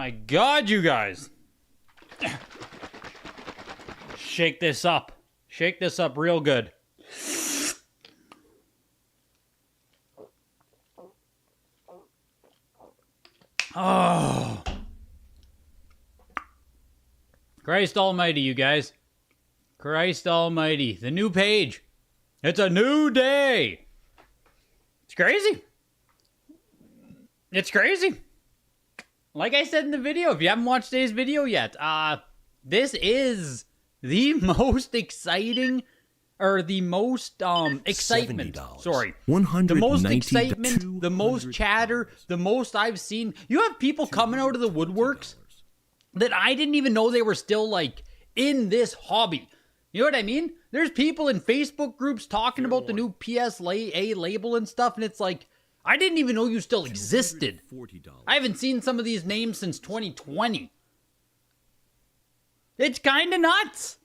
my God, you guys. Shake this up. Shake this up real good. Oh. Christ almighty, you guys. Christ almighty. The new page. It's a new day. It's crazy. It's crazy. Like I said in the video, if you haven't watched today's video yet, this is the most exciting, or the most excitement. Sorry, the most excitement, the most chatter, the most I've seen. You have people coming out of the woodworks that I didn't even know they were still like in this hobby. You know what I mean? There's people in Facebook groups talking about the new PSA label and stuff, and it's like, I didn't even know you still existed. I haven't seen some of these names since 2020. It's kind of nuts.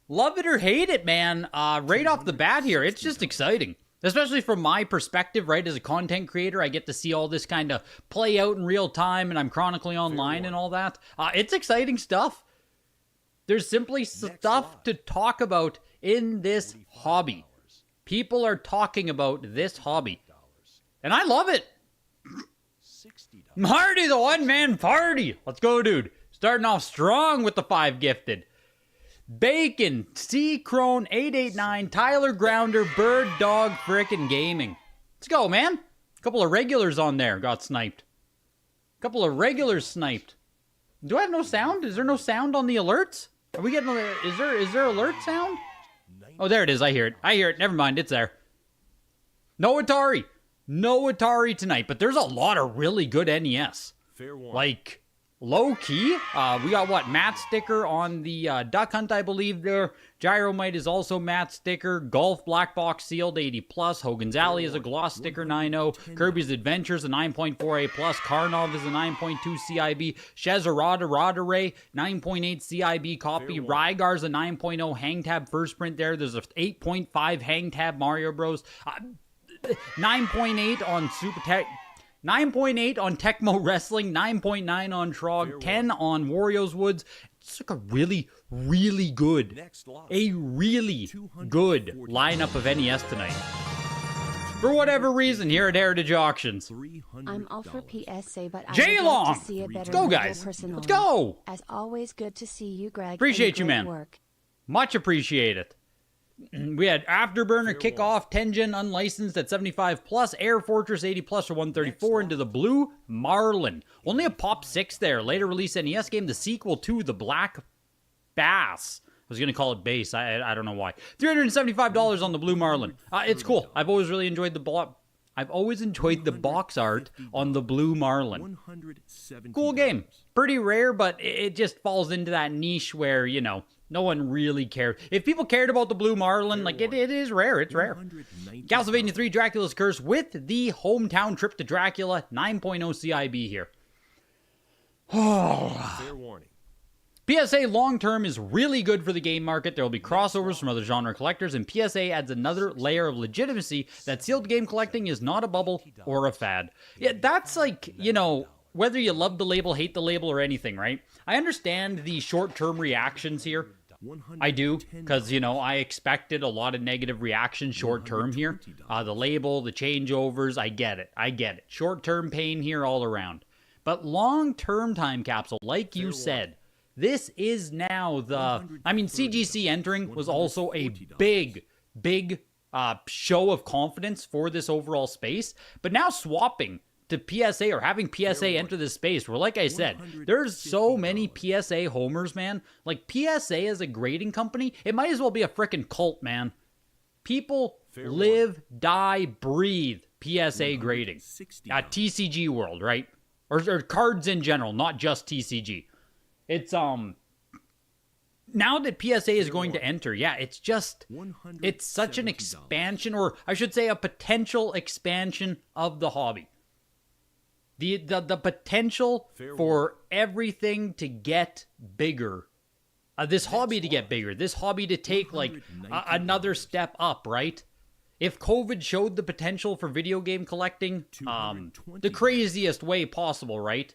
Love it or hate it, man. Right off the bat here, it's just exciting. Especially from my perspective, right? As a content creator, I get to see all this kind of play out in real time, and I'm chronically online and all that. It's exciting stuff. There's simply stuff to talk about in this hobby. People are talking about this hobby. And I love it. Marty, the one-man party. Let's go, dude. Starting off strong with the 5 gifted. Bacon, C. Crone, 889, Tyler Grounder, Bird Dog, Frickin' Gaming. Let's go, man. A couple of regulars on there got sniped. A couple of regulars sniped. Do I have no sound? Is there no sound on the alerts? Are we getting... Is there alert sound? Oh, there it is. I hear it. I hear it. Never mind. It's there. No Atari. No Atari tonight, but there's a lot of really good NES. Like, low-key, we got, what, Matt Sticker on the Duck Hunt, I believe there. Gyromite is also Matt Sticker. Golf Black Box Sealed 80+. Hogan's Alley is a Gloss Sticker 9.0. Kirby's Adventures a 9.4A+. Karnov is a 9.2 CIB. Shezarada Radare 9.8 CIB copy. Rygar's a 9.0 Hang Tab first print there. There's a 8.5 Hang Tab Mario Bros. 9.8 on Super Tech, 9.8 on Tecmo Wrestling, 9.9 on Trog, 10 on Wario's Woods. It's like a really, really good lineup of NES tonight. For whatever reason, here at Heritage Auctions. I'm all for PSA, but I would like to see a better Let's go, guys. Personally. Let's go. As always, good to see you, Greg. Appreciate you, man. Work. Much appreciated. We had Afterburner Kickoff, Tengen Unlicensed at 75+, Air Fortress 80+ for 134, into the Blue Marlin. Only a Pop 6 there. Later release NES game, the sequel to the Black Bass. I was going to call it Bass. I don't know why. $375 on the Blue Marlin. It's cool. I've always really enjoyed the box art on the Blue Marlin. Cool game. Pretty rare, but it just falls into that niche where, you know, no one really cared. If people cared about the Blue Marlin, like, it is rare. It's rare. Castlevania 3 Dracula's Curse with the hometown trip to Dracula. 9.0 CIB here. Fair warning. PSA long-term is really good for the game market. There will be crossovers from other genre collectors, and PSA adds another layer of legitimacy that sealed game collecting is not a bubble or a fad. Yeah, that's like, you know, whether you love the label, hate the label, or anything, right? I understand the short-term reactions here. I do, because, you know, I expected a lot of negative reactions short-term here. The label, the changeovers, I get it. Short-term pain here all around. But long-term time capsule, like you said, this is now the... I mean, CGC entering was also a big show of confidence for this overall space. But now swapping to PSA, or having PSA enter this space, where, like I said, there's so many PSA homers, man. Like, PSA as a grading company, it might as well be a frickin' cult, man. People live, die, breathe PSA grading. TCG world, right? Or cards in general, not just TCG. It's, now that PSA is going to enter, yeah, it's just, it's such an expansion, or I should say a potential expansion of the hobby. The potential for everything to get bigger. This hobby to get bigger. This hobby to take, like, another step up, right? If COVID showed the potential for video game collecting, the craziest way possible, right?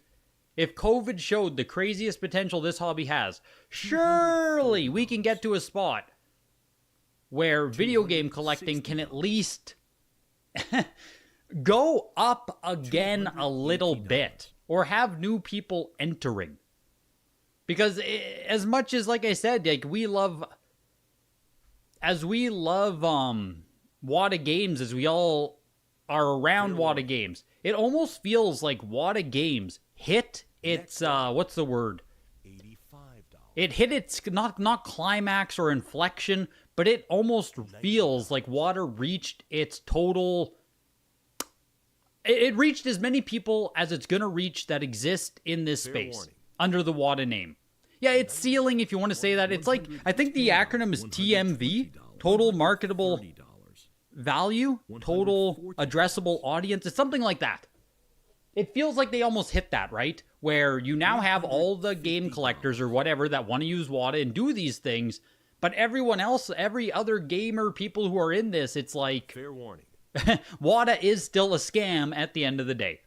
if COVID showed the craziest potential this hobby has, surely we can get to a spot where video game collecting can at least go up again a little bit, or have new people entering. Because as much as, like I said, like we love Wata games, as we all are around Wata games, it almost feels like Wata games hit its what's the word? It hit its not climax or inflection, but it almost feels like Wata reached its total. It reached as many people as it's gonna reach that exist in this space under the Wata name. Yeah, it's ceiling, if you want to say that. It's like, I think the acronym is TMV, total marketable value, total addressable audience. It's something like that. It feels like they almost hit that, right? Where you now have all the game collectors or whatever that want to use Wata and do these things, but everyone else, every other gamer, people who are in this, it's like, fair warning. Wata is still a scam at the end of the day.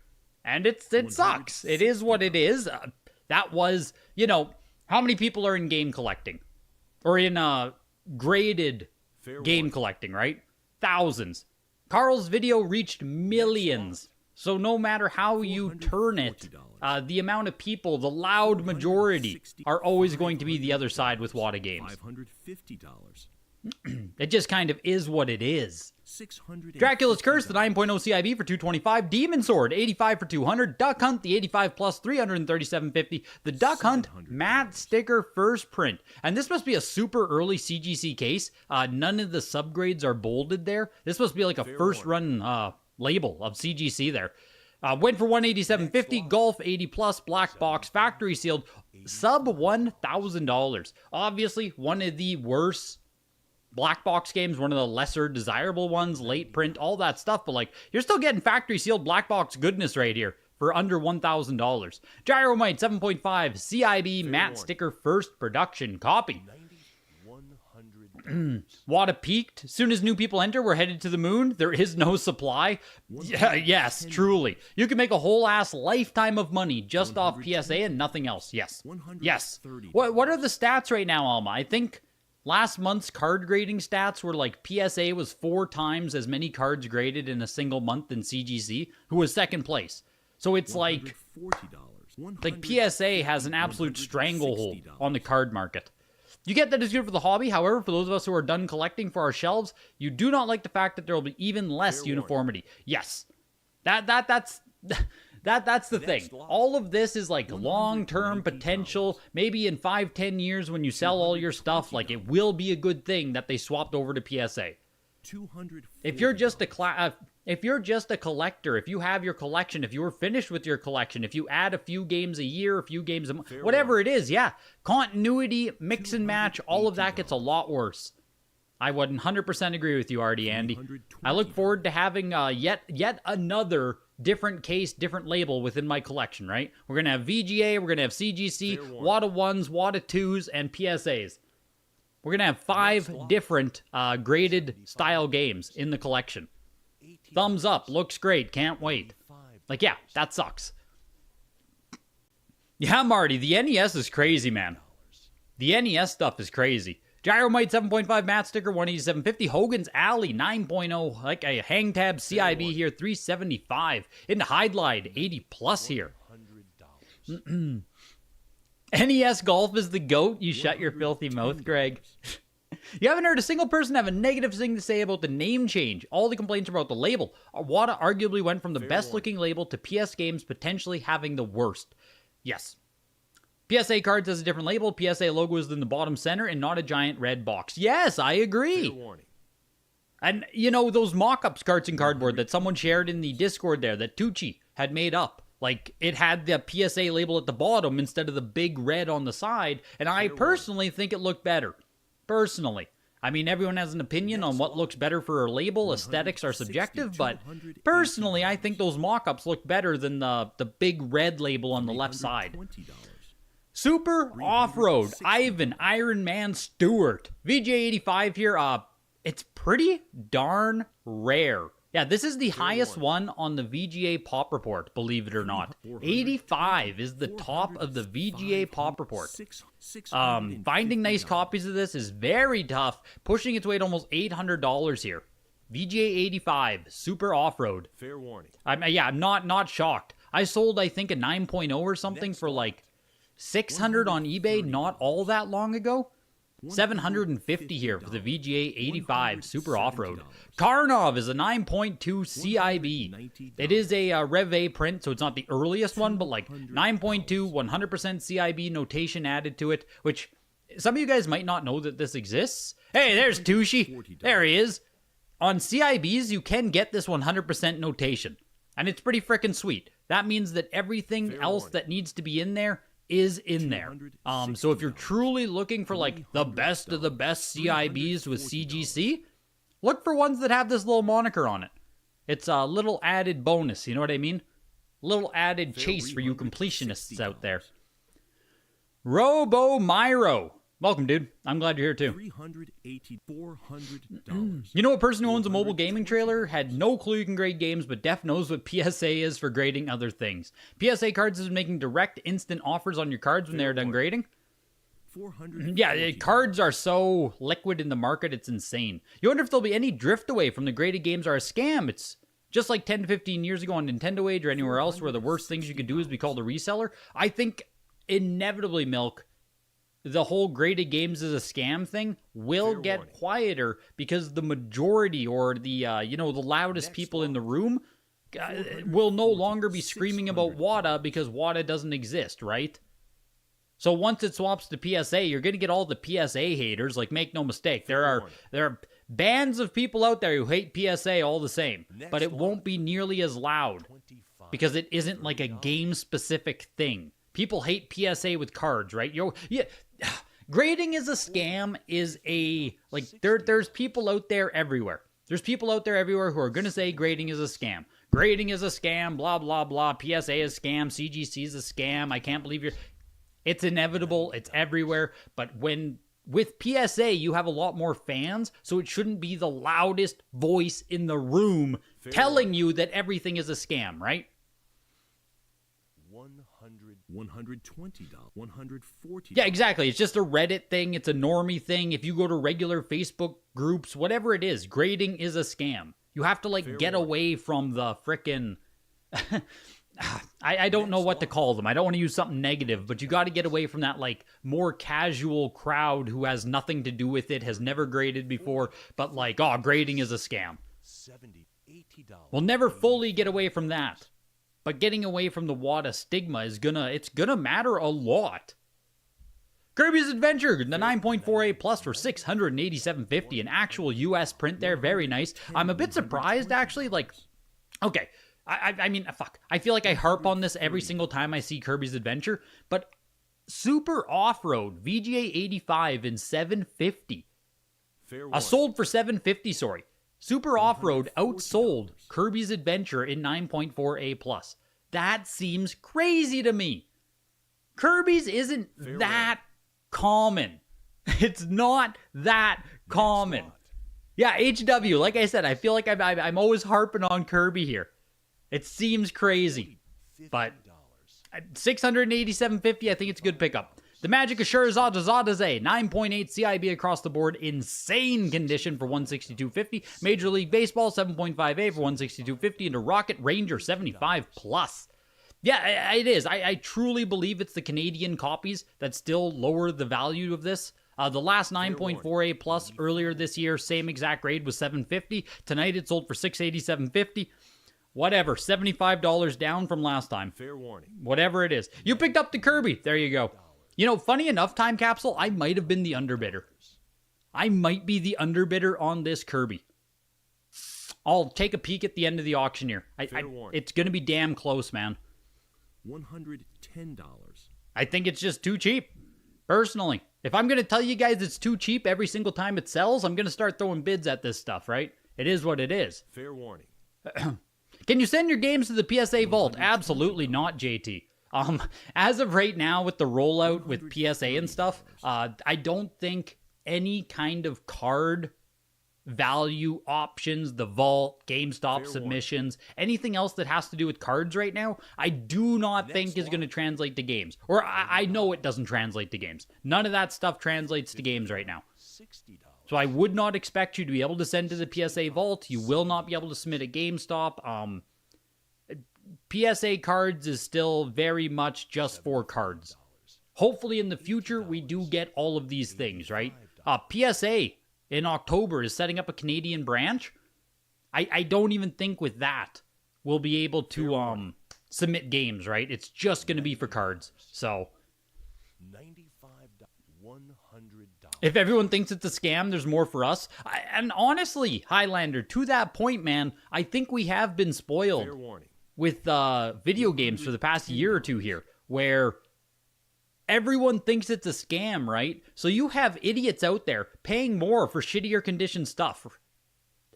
And it sucks. It is what it is. That was, how many people are in game collecting? Or in graded game collecting, right? Thousands. Carl's video reached millions. So no matter how you turn it, the amount of people, the loud majority, are always going to be the other side with Wata games. It just kind of is what it is. Dracula's Curse, the 9.0 CIB for $225. Demon Sword, 85 for $200. Duck Hunt, the 85 plus, $337.50. The Duck Hunt matte sticker first print. And this must be a super early CGC case. None of the subgrades are bolded there. This must be like a first run label of CGC there. Went for $187.50. Golf, 80 plus, black box, factory sealed, sub $1,000. Obviously, one of the worst black box games, one of the lesser desirable ones, late print, all that stuff, but like, you're still getting factory sealed black box goodness right here for under $1,000. Gyromite 7.5 CIB matte sticker first production copy. Wata peaked. Soon as new people enter, we're headed to the moon. There is no supply. Yeah, yes, truly. You can make a whole ass lifetime of money just off PSA and nothing else. Yes. Yes. What are the stats right now, Alma? I think last month's card grading stats were like PSA was 4 times as many cards graded in a single month than CGC, who was second place. So it's like PSA has an absolute stranglehold on the card market. You get that it's good for the hobby. However, for those of us who are done collecting for our shelves, you do not like the fact that there will be even less uniformity. Yes. That's the thing. All of this is like long-term potential. Maybe in 5-10 years when you sell all your stuff, like it will be a good thing that they swapped over to PSA. If you're just a collector, if you have your collection, if you were finished with your collection, if you add a few games a year, a few games a month, whatever it is, yeah, continuity, mix and match, all of that gets a lot worse. I would 100% agree with you, Artie Andy. I look forward to having yet another different case, different label within my collection, right? We're going to have VGA, we're going to have CGC, Wata 1s, Wata 2s, and PSAs. We're going to have 5 different graded style games in the collection. Thumbs up, looks great, can't wait. Like, yeah, that sucks. Yeah, Marty, the NES is crazy, man. The NES stuff is crazy. Gyromite 7.5 matte sticker, $187.50. Hogan's Alley 9.0, like a hang tab CIB here, $375. Into Hidelide, 80 plus here. NES Golf is the GOAT. You shut your filthy mouth, Greg. You haven't heard a single person have a negative thing to say about the name change. All the complaints are about the label. Wata arguably went from the best looking label to PS Games potentially having the worst. Yes. PSA cards has a different label. PSA logo is in the bottom center and not a giant red box. Yes, I agree. And, those mock-ups cards and cardboard that someone shared in the Discord there that Tucci had made up. Like, it had the PSA label at the bottom instead of the big red on the side. And I personally think it looked better. Personally. I mean, everyone has an opinion on what looks better for a label. Aesthetics are subjective, but personally, I think those mock-ups look better than the big red label on the left side. Super Off-Road, Ivan, Iron Man Stewart. VJ85 here, it's pretty darn rare Yeah, this is the highest one on the VGA Pop Report, believe it or not. 85 is the top of the VGA Pop Report. Finding nice copies of this is very tough, pushing its way to almost $800 here. VGA 85, Super Off-Road. Fair warning. I'm not shocked. I sold, I think, a 9.0 or something for like 600 on eBay not all that long ago. 750 here for the VGA 85 Super Off-Road. Karnov is a 9.2 CIB. It is a Rev A print, so it's not the earliest one, but like 9.2, 100% CIB notation added to it, which some of you guys might not know that this exists. Hey, there's Tushi. There he is. On CIBs, you can get this 100% notation, and it's pretty freaking sweet. That means that everything else that needs to be in there is in there. So if you're truly looking for like the best of the best CIBs with CGC, look for ones that have this little moniker on it. It's a little added bonus, you know what I mean? Little added chase for you completionists out there. Robo Myro. Welcome, dude. I'm glad you're here too. $400. You know, a person who owns a mobile gaming trailer had no clue you can grade games, but Def knows what PSA is for grading other things. PSA Cards is making direct instant offers on your cards when they're done grading. Yeah, cards are so liquid in the market, it's insane. You wonder if there'll be any drift away from the graded games are a scam. It's just like 10 to 15 years ago on Nintendo Age or anywhere else where the worst things you could do is be called a reseller. I think inevitably, Milk, the whole graded games is a scam thing will get quieter because the majority or the the loudest people in the room will no longer be screaming about Wata because Wata doesn't exist, right? So once it swaps to PSA, you're going to get all the PSA haters. Like, make no mistake, there are bands of people out there who hate PSA all the same, but it won't be nearly as loud because it isn't like a game specific thing. People hate PSA with cards, right? Grading is a scam is a, like, there's people out there everywhere. There's people out there everywhere who are going to say grading is a scam. Grading is a scam, blah, blah, blah. PSA is a scam. CGC is a scam. I can't believe you're... It's inevitable. It's everywhere. But with PSA, you have a lot more fans, so it shouldn't be the loudest voice in the room telling you that everything is a scam, right? $120, $140. Yeah, exactly. It's just a Reddit thing. It's a normie thing. If you go to regular Facebook groups, whatever it is, grading is a scam. You have to, like, get away from the frickin'... I don't know what to call them. I don't want to use something negative, but you got to get away from that, like, more casual crowd who has nothing to do with it, has never graded before, but like, oh, grading is a scam. $70, $80. We'll never fully get away from that. But getting away from the Wata stigma is gonna matter a lot. Kirby's Adventure, the 9.48 Plus for $687.50, an actual US print there, very nice. I'm a bit surprised, actually, like, okay, I mean, fuck, I feel like I harp on this every single time I see Kirby's Adventure, but Super Off-Road, VGA 85 in $750. Sold for $750, sorry. Super Off-Road outsold Kirby's Adventure in 9.4A+. That seems crazy to me. Kirby's isn't that common. It's not that common. Yeah, HW, like I said, I feel like I'm always harping on Kirby here. It seems crazy. But $687.50, I think it's a good pickup. The Magic Assure Zadazaze, 9.8 CIB across the board, insane condition for $162.50. Major League Baseball, 7.5A for $162.50, and a Rocket Ranger 75 plus. Yeah, it is. I truly believe it's the Canadian copies that still lower the value of this. The last 9.4A plus earlier this year, same exact grade, was $750. Tonight it sold for $687.50. Whatever, $75 down from last time. Fair warning. Whatever it is. You picked up the Kirby. There you go. You know, funny enough, Time Capsule, I might have been the underbidder. I might be the underbidder on this Kirby. I'll take a peek at the end of the auction here. It's going to be damn close, man. $110. I think it's just too cheap, personally. If I'm going to tell you guys it's too cheap every single time it sells, I'm going to start throwing bids at this stuff, right? It is what it is. Fair warning. Can you send your games to the PSA vault? Absolutely not, JT. As of right now, with the rollout with PSA and stuff, I don't think any kind of card value options, the vault, GameStop submissions, anything else that has to do with cards right now, I do not think is going to translate to games. Or I know it doesn't translate to games. None of that stuff translates to games right now. So I would not expect you to be able to send to the PSA vault. You will not be able to submit at GameStop. PSA cards is still very much just for cards. Hopefully in the future, we do get all of these things, right? PSA in October is setting up a Canadian branch. I don't even think with that we'll be able to submit games, right? It's just going to be for cards. So if everyone thinks it's a scam, there's more for us. And honestly, Highlander, to that point, man, I think we have been spoiled with video games for the past year or two here, where everyone thinks it's a scam, right? So you have idiots out there paying more for shittier condition stuff.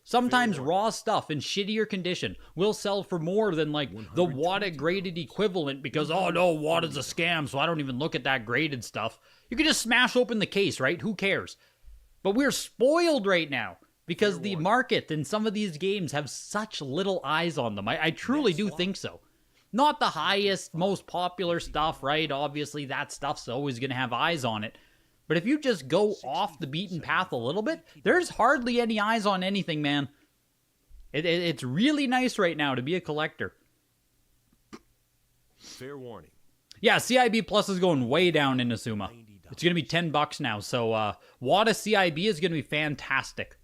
Sometimes raw stuff in shittier condition will sell for more than like the Wata graded equivalent because, oh no, Wata's a scam, so I don't even look at that graded stuff. You can just smash open the case, right? Who cares? But we're spoiled right now because the market and some of these games have such little eyes on them. I truly do think so. Not the highest, most popular stuff, right? Obviously, that stuff's always going to have eyes on it. But if you just go off the beaten path a little bit, there's hardly any eyes on anything, man. It's really nice right now to be a collector. Fair warning. Yeah, CIB Plus is going way down in Asuma. It's going to be $10 now, so Wata CIB is going to be fantastic.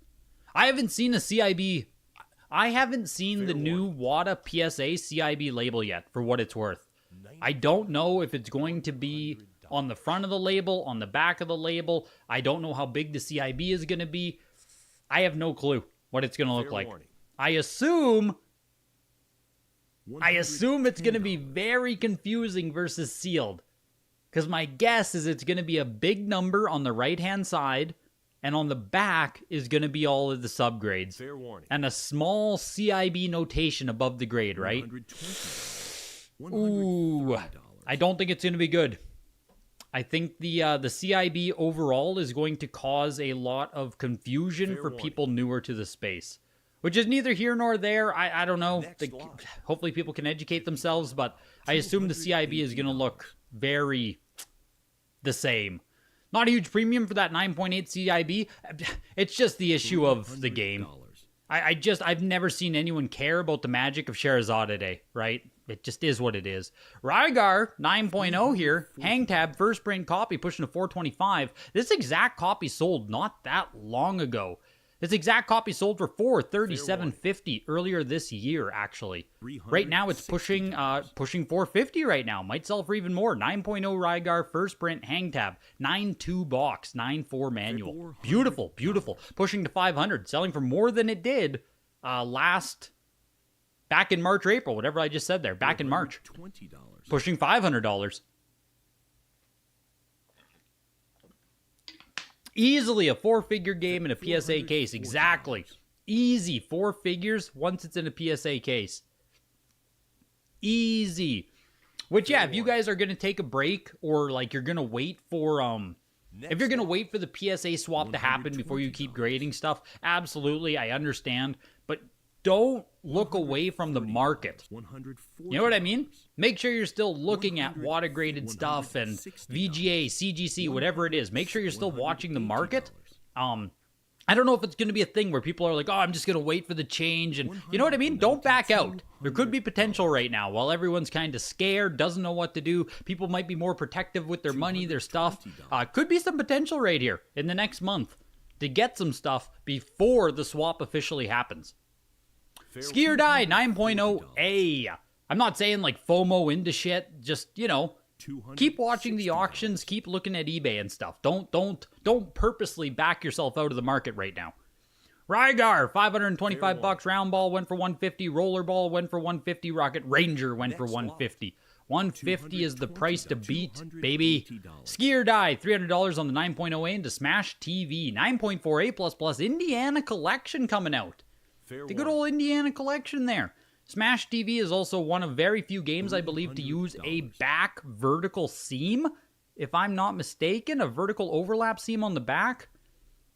I haven't seen a CIB... I haven't seen the new Wata PSA CIB label yet, for what it's worth. I don't know if it's going to be on the front of the label, on the back of the label. I don't know how big the CIB is going to be. I have no clue what it's going to look like. I assume it's going to be very confusing versus sealed. Because my guess is it's going to be a big number on the right-hand side, and on the back is going to be all of the subgrades. Fair warning. And a small CIB notation above the grade, right? Ooh, I don't think it's going to be good. I think the CIB overall is going to cause a lot of confusion for people newer to the space. Which is neither here nor there. I don't know. Hopefully people can educate themselves, but I assume the CIB is going to look very the same. Not a huge premium for that 9.8 CIB. It's just the issue of the game. I've never seen anyone care about the magic of Sherazade today, right? It just is what it is. Rygar 9.0 here. Hang tab, first print copy, pushing to 425. This exact copy sold not that long ago. This exact copy sold for $437.50 earlier this year, actually. Right now, it's pushing $450 right now. Might sell for even more. 9.0 Rygar, first print, hang tab. 9.2 box, 9.4 manual. Beautiful, beautiful. Pushing to $500. Selling for more than it did back in March or April. Whatever I just said there. Back in March. Pushing $500. Easily a 4-figure game in a PSA case. Exactly. Easy 4 figures once it's in a PSA case. Easy. Which, yeah, if you guys are going to take a break or, like, you're going to wait for, if you're going to wait for the PSA swap to happen before you keep grading stuff, absolutely, I understand. But don't look away from the market. You know what I mean? Make sure you're still looking at Wata graded stuff and VGA, CGC, whatever it is. Make sure you're still watching the market. I don't know if it's going to be a thing where people are like, oh, I'm just going to wait for the change. And you know what I mean? Don't back out. There could be potential right now while everyone's kind of scared, doesn't know what to do. People might be more protective with their money, their stuff. Could be some potential right here in the next month to get some stuff before the swap officially happens. Ski or Die 9.0A. I'm not saying like FOMO into shit. Just, you know, keep watching the auctions. Keep looking at eBay and stuff. Don't purposely back yourself out of the market right now. Rygar, $525. Round ball went for $150. Rollerball went for $150. Rocket Ranger went for $150. $150 is the price to beat, baby. Ski or Die, $300 on the 9.0A into Smash TV. 9.4A++ Indiana Collection coming out. The good old Indiana Collection there. Smash TV is also one of very few games, I believe, to use a back vertical seam. If I'm not mistaken, a vertical overlap seam on the back.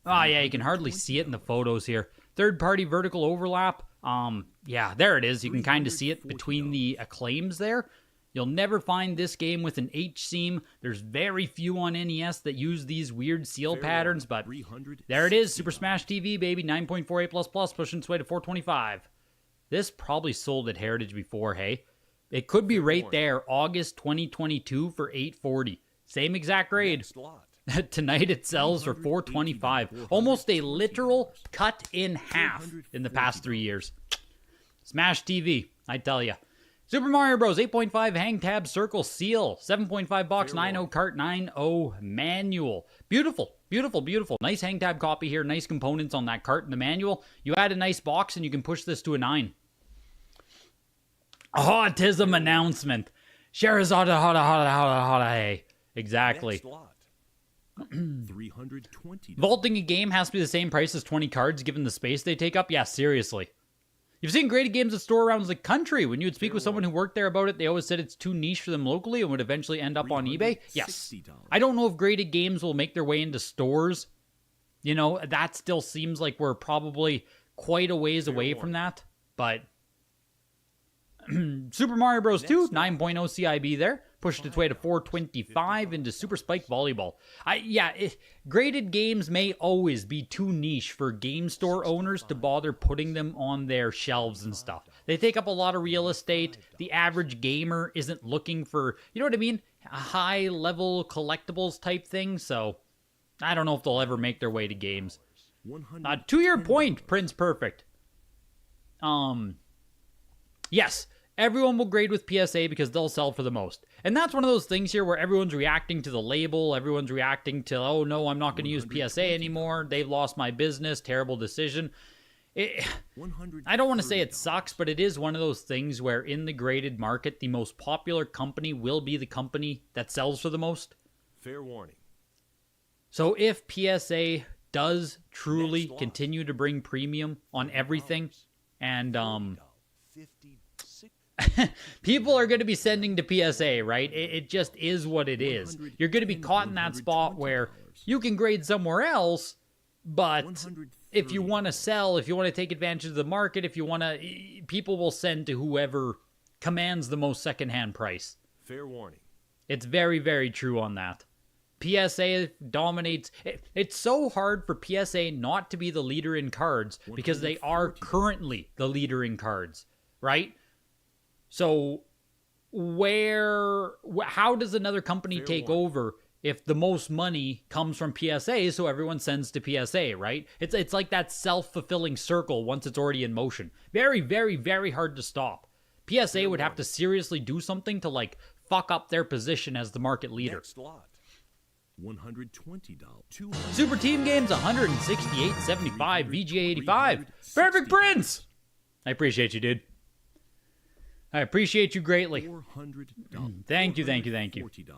Oh, yeah, you can hardly see it in the photos here. Third-party vertical overlap. Yeah, there it is. You can kind of see it between the acclaims there. You'll never find this game with an H-seam. There's very few on NES that use these weird seal patterns, but there it is. Super Smash TV, baby. 9.48++, pushing its way to 425. This probably sold at Heritage before, hey? It could be right there, August 2022 for $840. Same exact grade. Tonight it sells for $425. Almost a literal cut in half in the past 3 years. Smash TV, I tell ya. Super Mario Bros. 8.5 hang tab circle seal. 7.5 box 9.0 cart 9.0 manual. Beautiful, beautiful, beautiful. Nice hang tab copy here. Nice components on that cart and the manual. You add a nice box and you can push this to a 9. Autism announcement. Sherazade, hey. Exactly. $320. Vaulting a game has to be the same price as 20 cards given the space they take up? Yeah, seriously. You've seen graded games at store around the country. When you would speak with someone who worked there about it, they always said it's too niche for them locally and would eventually end up on eBay. Yes. I don't know if graded games will make their way into stores. You know, that still seems like we're probably quite a ways away from that. But Super Mario Bros. 2, 9.0 CIB there. Pushed its way to 425 into Super Spike Volleyball. Graded games may always be too niche for game store owners to bother putting them on their shelves and stuff. They take up a lot of real estate. The average gamer isn't looking for, you know what I mean, a high-level collectibles type thing, so I don't know if they'll ever make their way to games. To your point, Prince Perfect. Yes. Everyone will grade with PSA because they'll sell for the most. And that's one of those things here where everyone's reacting to the label. Everyone's reacting to, oh no, I'm not going to use PSA anymore. They've lost my business. Terrible decision. I don't want to say it sucks, but it is one of those things where in the graded market, the most popular company will be the company that sells for the most. Fair warning. So if PSA does truly continue to bring premium on everything, and people are going to be sending to PSA, right? It just is what it is. You're going to be caught in that spot where you can grade somewhere else, but if you want to sell, if you want to take advantage of the market, if you want to, people will send to whoever commands the most secondhand price. Fair warning. It's very, very true on that. PSA dominates. It's so hard for PSA not to be the leader in cards because they are currently the leader in cards, right? So how does another company take over if the most money comes from PSA, so everyone sends to PSA, right? It's like that self-fulfilling circle once it's already in motion. Very, very, very hard to stop. PSA would have to seriously do something to, like, fuck up their position as the market leader. Next lot. $120. Super Team Games, $168.75, VGA 85. Perfect Prince! I appreciate you, dude. I appreciate you greatly. $400. Thank you, thank you, thank you. $40.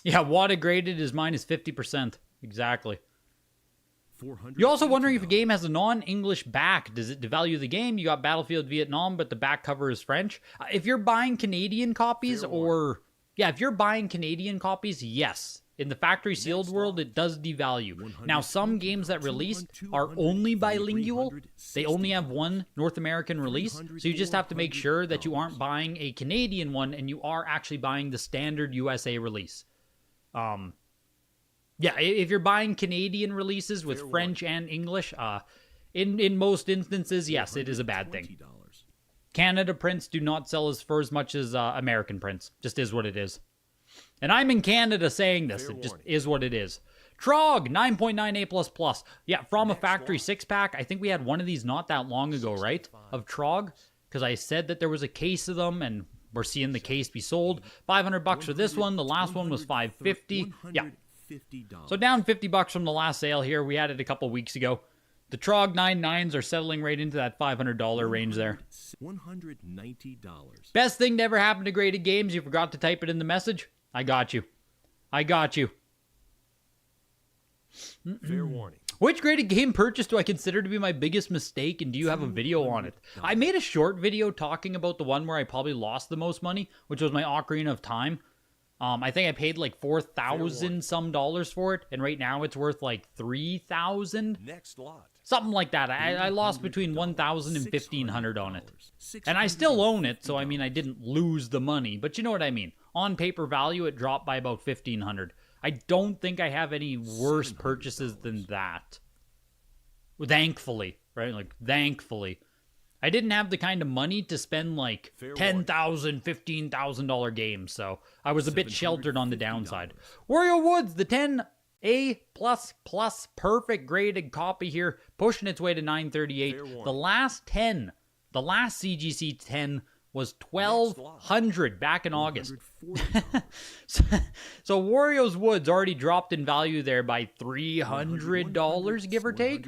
Yeah, Wata graded is minus 50%. Exactly. $400. You're also wondering if a game has a non-English back. Does it devalue the game? You got Battlefield Vietnam, but the back cover is French. If you're buying Canadian copies if you're buying Canadian copies, yes. In the factory sealed world, it does devalue. Now, some games that release are only bilingual. They only have one North American release. So you just have to make sure that you aren't buying a Canadian one and you are actually buying the standard USA release. If you're buying Canadian releases with French and English, in most instances, yes, it is a bad thing. Canada prints do not sell for as much as American prints. Just is what it is. And I'm in Canada saying this. It just is what it is. Trog, 9.98++. Yeah, from a factory 6-pack. I think we had one of these not that long ago, right? Of Trog. Because I said that there was a case of them, and we're seeing the case be sold. $500 for this one. The last one was $550. Yeah. So down $50 from the last sale here. We had it a couple weeks ago. The Trog 99s are settling right into that $500 range there. $190. Best thing to ever happen to graded games. You forgot to type it in the message. I got you. I got you. Fair warning. Which graded game purchase do I consider to be my biggest mistake, and do you have a video on it? I made a short video talking about the one where I probably lost the most money, which was my Ocarina of Time. I think I paid like 4,000 some dollars for it, and right now it's worth like 3,000. Next lot. Something like that. I lost between 1,000 and 1,500 on it. And I still own it, so I mean, I didn't lose the money, but you know what I mean. On paper value, it dropped by about 1,500. I don't think I have any worse purchases than that. Thankfully, right? Like, thankfully. I didn't have the kind of money to spend like $10,000, $15,000 games, so I was a bit sheltered on the downside. Wario Woods, the 10A++ perfect graded copy here, pushing its way to 938. The last CGC 10 was 1,200 back in August. So Wario's Woods already dropped in value there by $300, give or take.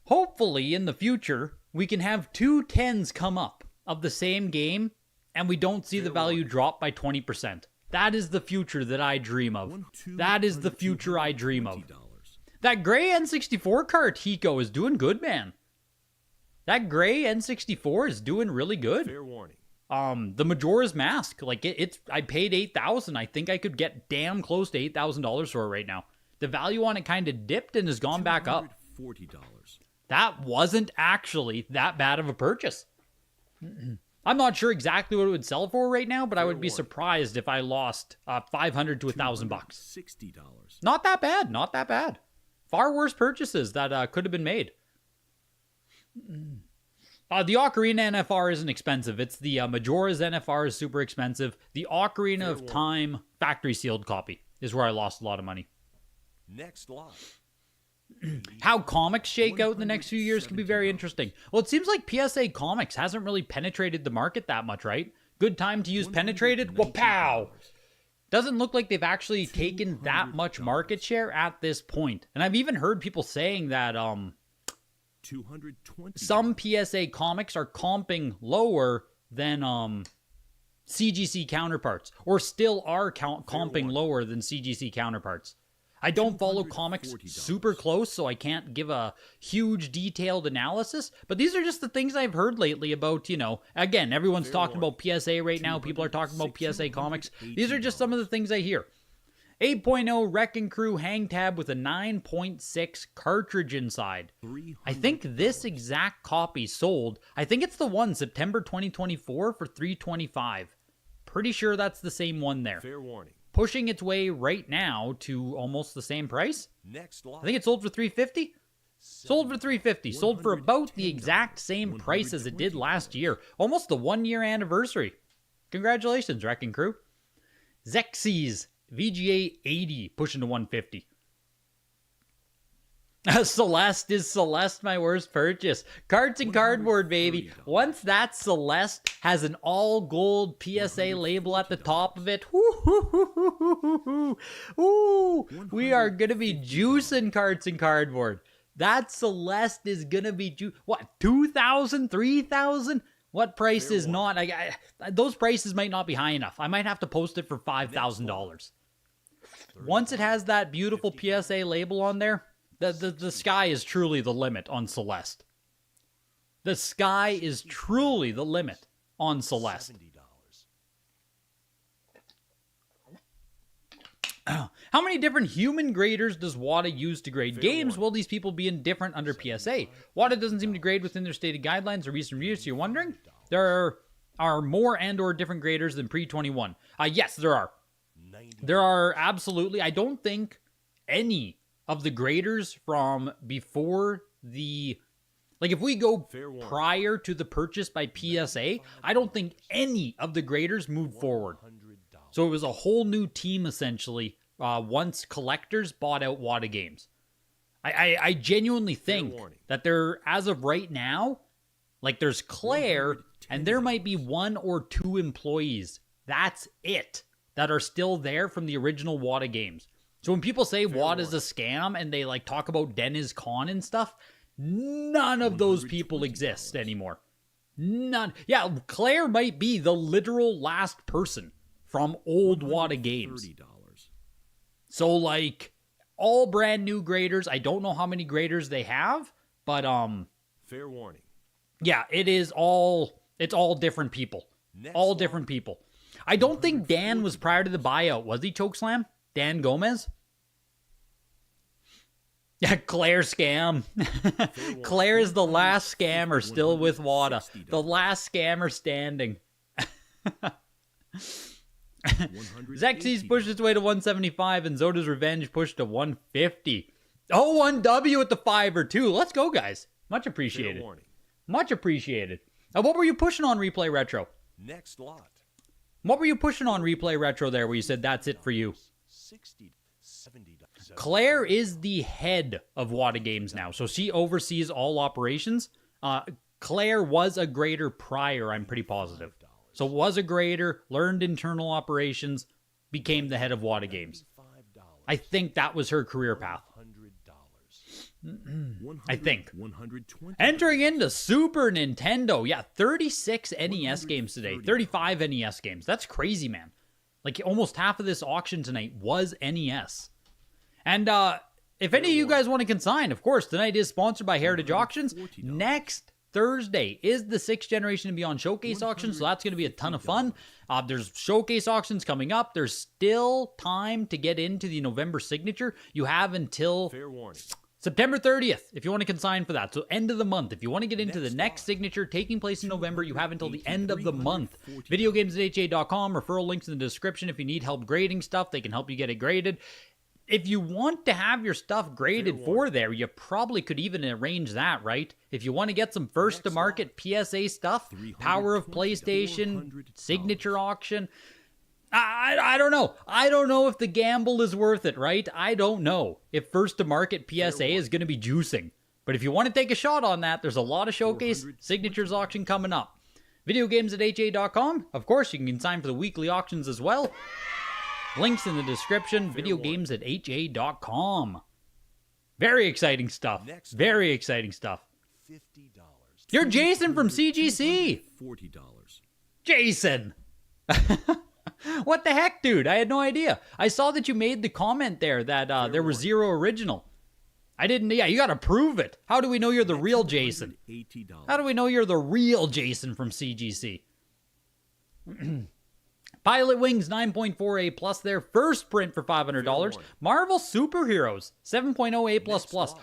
Hopefully, in the future, we can have two 10s come up of the same game, and we don't see the value drop by 20%. That is the future that I dream of. That is the future I dream of. That gray N64 cart, Hiko, is doing good, man. That gray N64 is doing really good. Fair warning. The Majora's Mask, like it's I paid $8,000. I think I could get damn close to $8,000 for it right now. The value on it kind of dipped and has gone back up. $40. That wasn't actually that bad of a purchase. I'm not sure exactly what it would sell for right now, but I would be surprised if I lost $500 to $1,000 bucks. $60. Not that bad. Not that bad. Far worse purchases that could have been made. The Ocarina NFR isn't expensive. It's the Majora's NFR is super expensive. The Ocarina of Time factory sealed copy is where I lost a lot of money. Next lot. How comics shake out in the next few years can be very interesting. Well, it seems like PSA Comics hasn't really penetrated the market that much, right? Good time to use penetrated? Wow. Doesn't look like they've actually taken that much market share at this point. And I've even heard people saying that some PSA Comics are comping lower than CGC counterparts, or still are comping lower than CGC counterparts. I don't follow comics super close, so I can't give a huge detailed analysis, but these are just the things I've heard lately about, you know, again, everyone's talking about PSA right now, people are talking about PSA Comics. These are just some of the things I hear. 8.0 Wrecking Crew hang tab with a 9.6 cartridge inside. I think this exact copy sold, I think it's the one September 2024 for $325. Pretty sure that's the same one there. Fair warning. Pushing its way right now to almost the same price. Next lot. I think it sold for $350. Sold for $350. Sold for about the exact same price as it did last year. Almost the 1 year anniversary. Congratulations, Wrecking Crew. Xexes VGA 80 pushing to 150. Celeste is Celeste my worst purchase. Cards and Cardboard, baby. Once that Celeste has an all gold PSA label at the top of it, we are gonna be juicing Cards and Cardboard. That Celeste is gonna be what, 2,000, 3,000? What price is not? Those prices might not be high enough. I might have to post it for $5,000. Once it has that beautiful PSA label on there, the sky is truly the limit on Celeste. The sky is truly the limit on Celeste. How many different human graders does Wata use to grade games? Will these people be indifferent under PSA? Wata doesn't seem to grade within their stated guidelines or recent reviews, so you're wondering? There are more and or different graders than pre-21. Yes, there are. There are absolutely. I don't think any of the graders from before the... Like, if we go prior to the purchase by PSA, I don't think any of the graders moved forward. So it was a whole new team, essentially, once collectors bought out Wata Games. I genuinely think that there, as of right now, like, there's Claire, and there might be 1 or 2 employees. That's it. That are still there from the original Wata Games. So when people say Wata's a scam, and they, like, talk about Dennis Kahn and stuff, none of those people exist anymore. None. Yeah, Claire might be the literal last person from old Wata Games. So, like, all brand new graders. I don't know how many graders they have, but fair warning. Yeah, it's all different people. All different people. I don't think Dan was prior to the buyout, was he, Chokeslam? Dan Gomez? Yeah, Claire scam. Claire is the last scammer still with Wata. The last scammer standing. Xexy's pushed its way to 175, and Zoda's Revenge pushed to 150. Oh, 1W at the 5 or 2. Let's go, guys. Much appreciated. Much appreciated. What were you pushing on Replay Retro? Next lot. What were you pushing on Replay Retro there where you said that's it for you? $60, $70. Claire is the head of Wata Games now, so she oversees all operations. Claire was a grader prior, I'm pretty positive. So was a grader, learned internal operations, became the head of Wata Games. I think that was her career path. I think. Entering into Super Nintendo. Yeah, 36 NES games today. 35 NES games. That's crazy, man. Like, almost half of this auction tonight was NES. And if any of you guys want to consign, of course, tonight is sponsored by Heritage Auctions. Next Thursday is the 6th Generation and Beyond Showcase Auction, so that's going to be a ton of fun. There's Showcase Auctions coming up. There's still time to get into the November Signature. You have until September 30th if you want to consign for that. So end of the month. If you want to get into the next Signature taking place in November, you have until the end of the month. Videogames@ha.com. Referral links in the description. If you need help grading stuff, they can help you get it graded. If you want to have your stuff graded for there, you probably could even arrange that, right? If you want to get some first-to-market PSA stuff, Power of PlayStation, Signature Auction, I don't know. I don't know if the gamble is worth it, right? I don't know if first-to-market PSA is going to be juicing. But if you want to take a shot on that, there's a lot of Showcase Signatures auction coming up. Videogames@ha.com. Of course, you can consign for the weekly auctions as well. Links in the description, videogames@ha.com. Very exciting stuff. Very exciting stuff. You're Jason from CGC. $40. Jason! What the heck, dude? I had no idea. I saw that you made the comment there that there was zero original. I didn't, yeah, you gotta prove it. How do we know you're the real Jason? How do we know you're the real Jason from CGC? Pilot Wings 9.4A plus their first print for $500. Marvel Superheroes 7.0A++.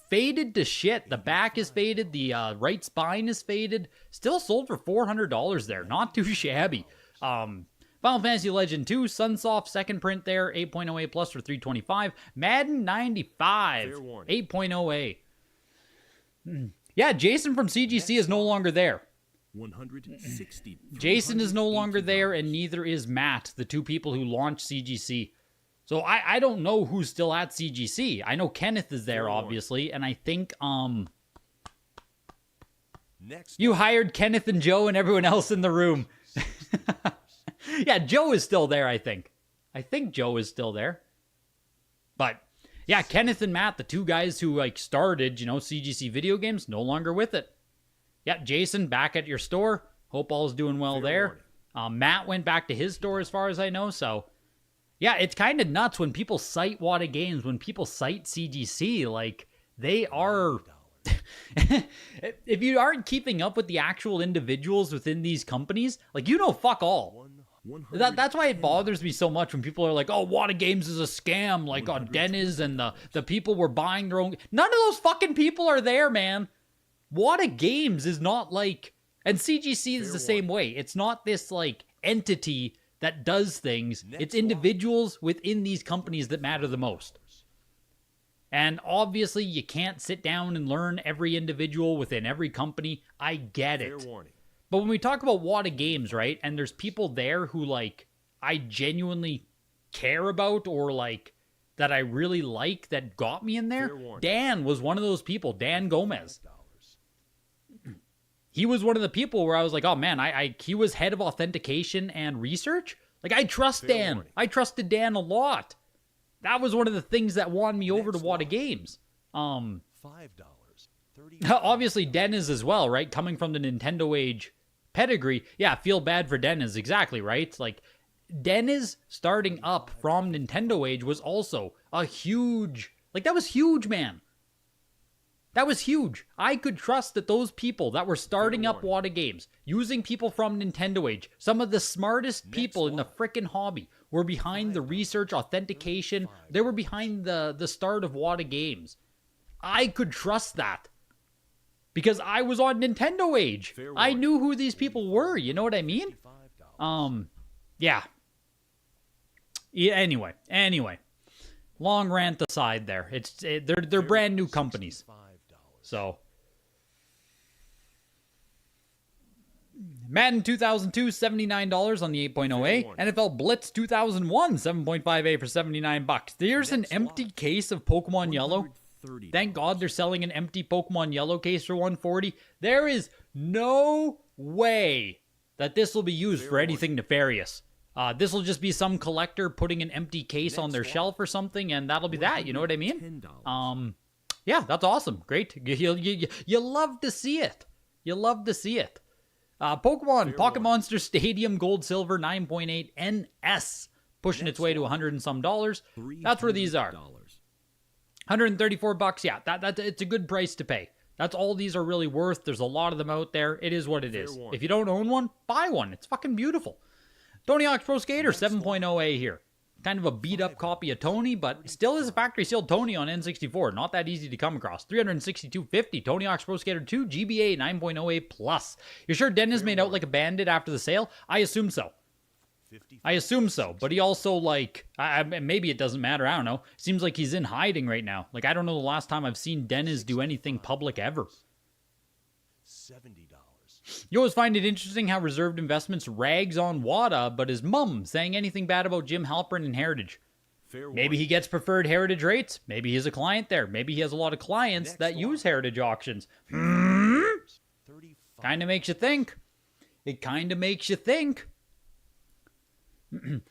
Faded to shit. The back is faded. The right spine is faded. Still sold for $400 there. Not too shabby. Final Fantasy Legend 2 Sunsoft second print there. 8.0A+ for $325. Madden 95 8.0A. Yeah, Jason from CGC is no longer there. 160. Jason is no longer there, and neither is Matt, the two people who launched CGC. So I don't know who's still at CGC. I know Kenneth is there, obviously, and I think you hired Kenneth and Joe and everyone else in the room. Yeah, Joe is still there, I think. I think Joe is still there. But yeah, Kenneth and Matt, the two guys who like started, CGC video games, no longer with it. Yeah, Jason, back at your store. Hope all's doing well there. Matt went back to his store as far as I know, so... Yeah, it's kind of nuts when people cite Wata Games, when people cite CGC, like, they are... If you aren't keeping up with the actual individuals within these companies, like, fuck all. That's why it bothers me so much when people are like, oh, Wata Games is a scam, like, Dennis and the people were buying their own... None of those fucking people are there, man. Wata Games is not like, and CGC is the same way. It's not this like entity that does things. It's individuals within these companies that matter the most. And obviously you can't sit down and learn every individual within every company. I get it. But when we talk about Wata Games, right, and there's people there who like I genuinely care about or like that I really like that got me in there, Dan was one of those people, Dan Gomez. He was one of the people where I was like, oh man, he was head of authentication and research. Like, I trust Dan. I trusted Dan a lot. That was one of the things that won me over to Wata Games. $5. Obviously, Dennis as well, right? Coming from the Nintendo age pedigree. Yeah, feel bad for Dennis. Exactly, right? Like, Dennis starting up from Nintendo age was also a huge... Like, that was huge, man. That was huge. I could trust that those people that were starting up Wata Games, using people from Nintendo Age, some of the smartest people in the frickin' hobby, were behind the research, authentication. They were behind the start of Wata Games. I could trust that. Because I was on Nintendo Age. I knew who these people were, you know what I mean? Yeah. Anyway. Long rant aside there. They're brand new companies. So, Madden 2002, $79 on the 8.0A. NFL Blitz 2001, 7.5A for $79. There's an empty case of Pokemon Yellow. Thank God they're selling an empty Pokemon Yellow case for $140. There is no way that this will be used for anything nefarious. This will just be some collector putting an empty case on their shelf or something, and that'll be that. You know what I mean? Yeah, that's awesome. Great. You love to see it. You love to see it. Pokemon Pocket Monster Stadium Gold Silver 9.8 NS pushing its way to $100 and some dollars. That's where these are. $134. Yeah, it's a good price to pay. That's all these are really worth. There's a lot of them out there. It is what it is. If you don't own one, buy one. It's fucking beautiful. Tony Hawk's Pro Skater 7.0A here. Kind of a beat-up copy of Tony, but still is a factory-sealed Tony on N64. Not that easy to come across. $362.50. Tony Hawk's Pro Skater 2 GBA 9.0A Plus. You're sure Dennis made out like a bandit after the sale? I assume so. But he also, like, maybe it doesn't matter. I don't know. Seems like he's in hiding right now. Like, I don't know the last time I've seen Dennis do anything public ever. $70. You always find it interesting how Reserved Investments rags on Wata, but his mum saying anything bad about Jim Halpern and Heritage. Maybe he gets preferred Heritage rates. Maybe he's a client there. Maybe he has a lot of clients that use Heritage auctions. Kind of makes you think. It kind of makes you think.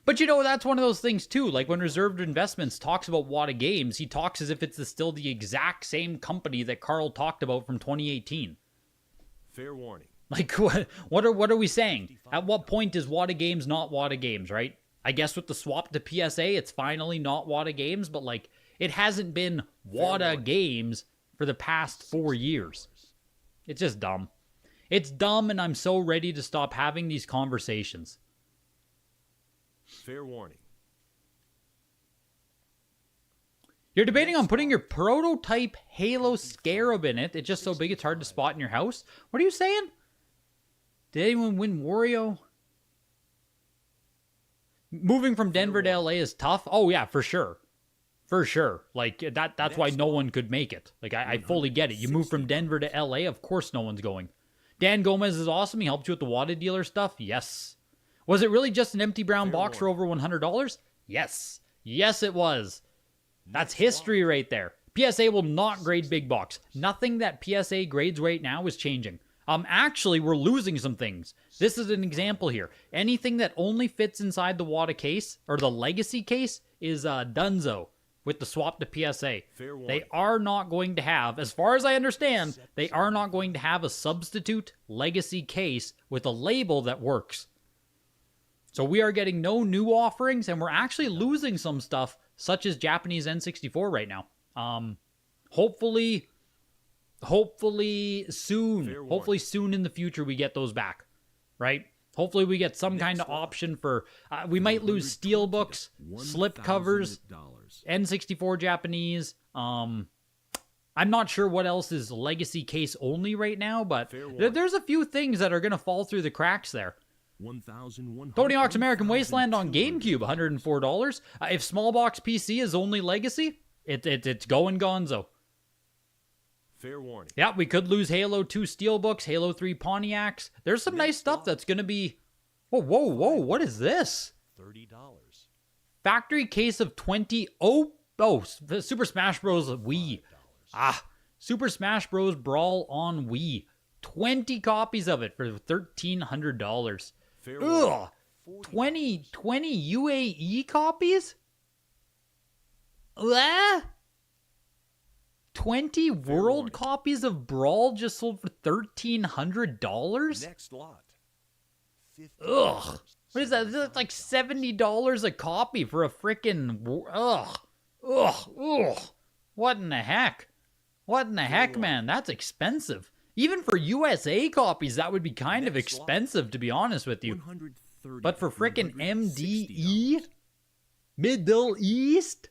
But you know, that's one of those things too. Like when Reserved Investments talks about Wata Games, he talks as if it's still the exact same company that Carl talked about from 2018. Fair warning. Like, what are we saying? At what point is Wata Games not Wata Games, right? I guess with the swap to PSA, it's finally not Wata Games, but like, it hasn't been Wata Games for the past 4 years. It's just dumb. It's dumb, and I'm so ready to stop having these conversations. Fair warning. You're debating on putting your prototype Halo Scarab in it. It's just so big it's hard to spot in your house. What are you saying? Did anyone win Wario? Moving from Denver to LA is tough. Oh yeah, for sure. For sure. Like that's why no one could make it. Like I fully get it. You move from Denver to LA, of course no one's going. Dan Gomez is awesome. He helped you with the Wata dealer stuff. Yes. Was it really just an empty brown box for over $100? Yes. Yes, it was. That's history right there. PSA will not grade big box. Nothing that PSA grades right now is changing. Actually, we're losing some things. This is an example here. Anything that only fits inside the Wata case, or the Legacy case, is Dunzo with the swap to PSA. They are not going to have, as far as I understand, they are not going to have a substitute Legacy case with a label that works. So we are getting no new offerings, and we're actually losing some stuff, such as Japanese N64 right now. Hopefully soon. Hopefully soon in the future we get those back, right? Hopefully we get some kind of option for... we might lose steelbooks, slip covers, N64 Japanese. I'm not sure what else is Legacy case only right now, but there's a few things that are going to fall through the cracks there. Tony Hawk's American Wasteland on GameCube, $104. If small box PC is only Legacy, it's going gonzo. Fair warning. Yeah, we could lose Halo 2 Steelbooks, Halo 3 Pontiacs. There's some nice stuff that's going to be... Whoa, what is this? $30. Factory case of 20... Oh, Super Smash Bros. Wii. Super Smash Bros. Brawl on Wii. 20 copies of it for $1,300. Ugh. 20 UAE copies? 20 world copies of Brawl just sold for $1,300? Next lot. Ugh. What is that? That's like $70 a copy for a frickin'... Ugh. What in the heck? What in the heck, man? That's expensive. Even for USA copies, that would be kind of expensive, to be honest with you. But for frickin' MDE? Middle East?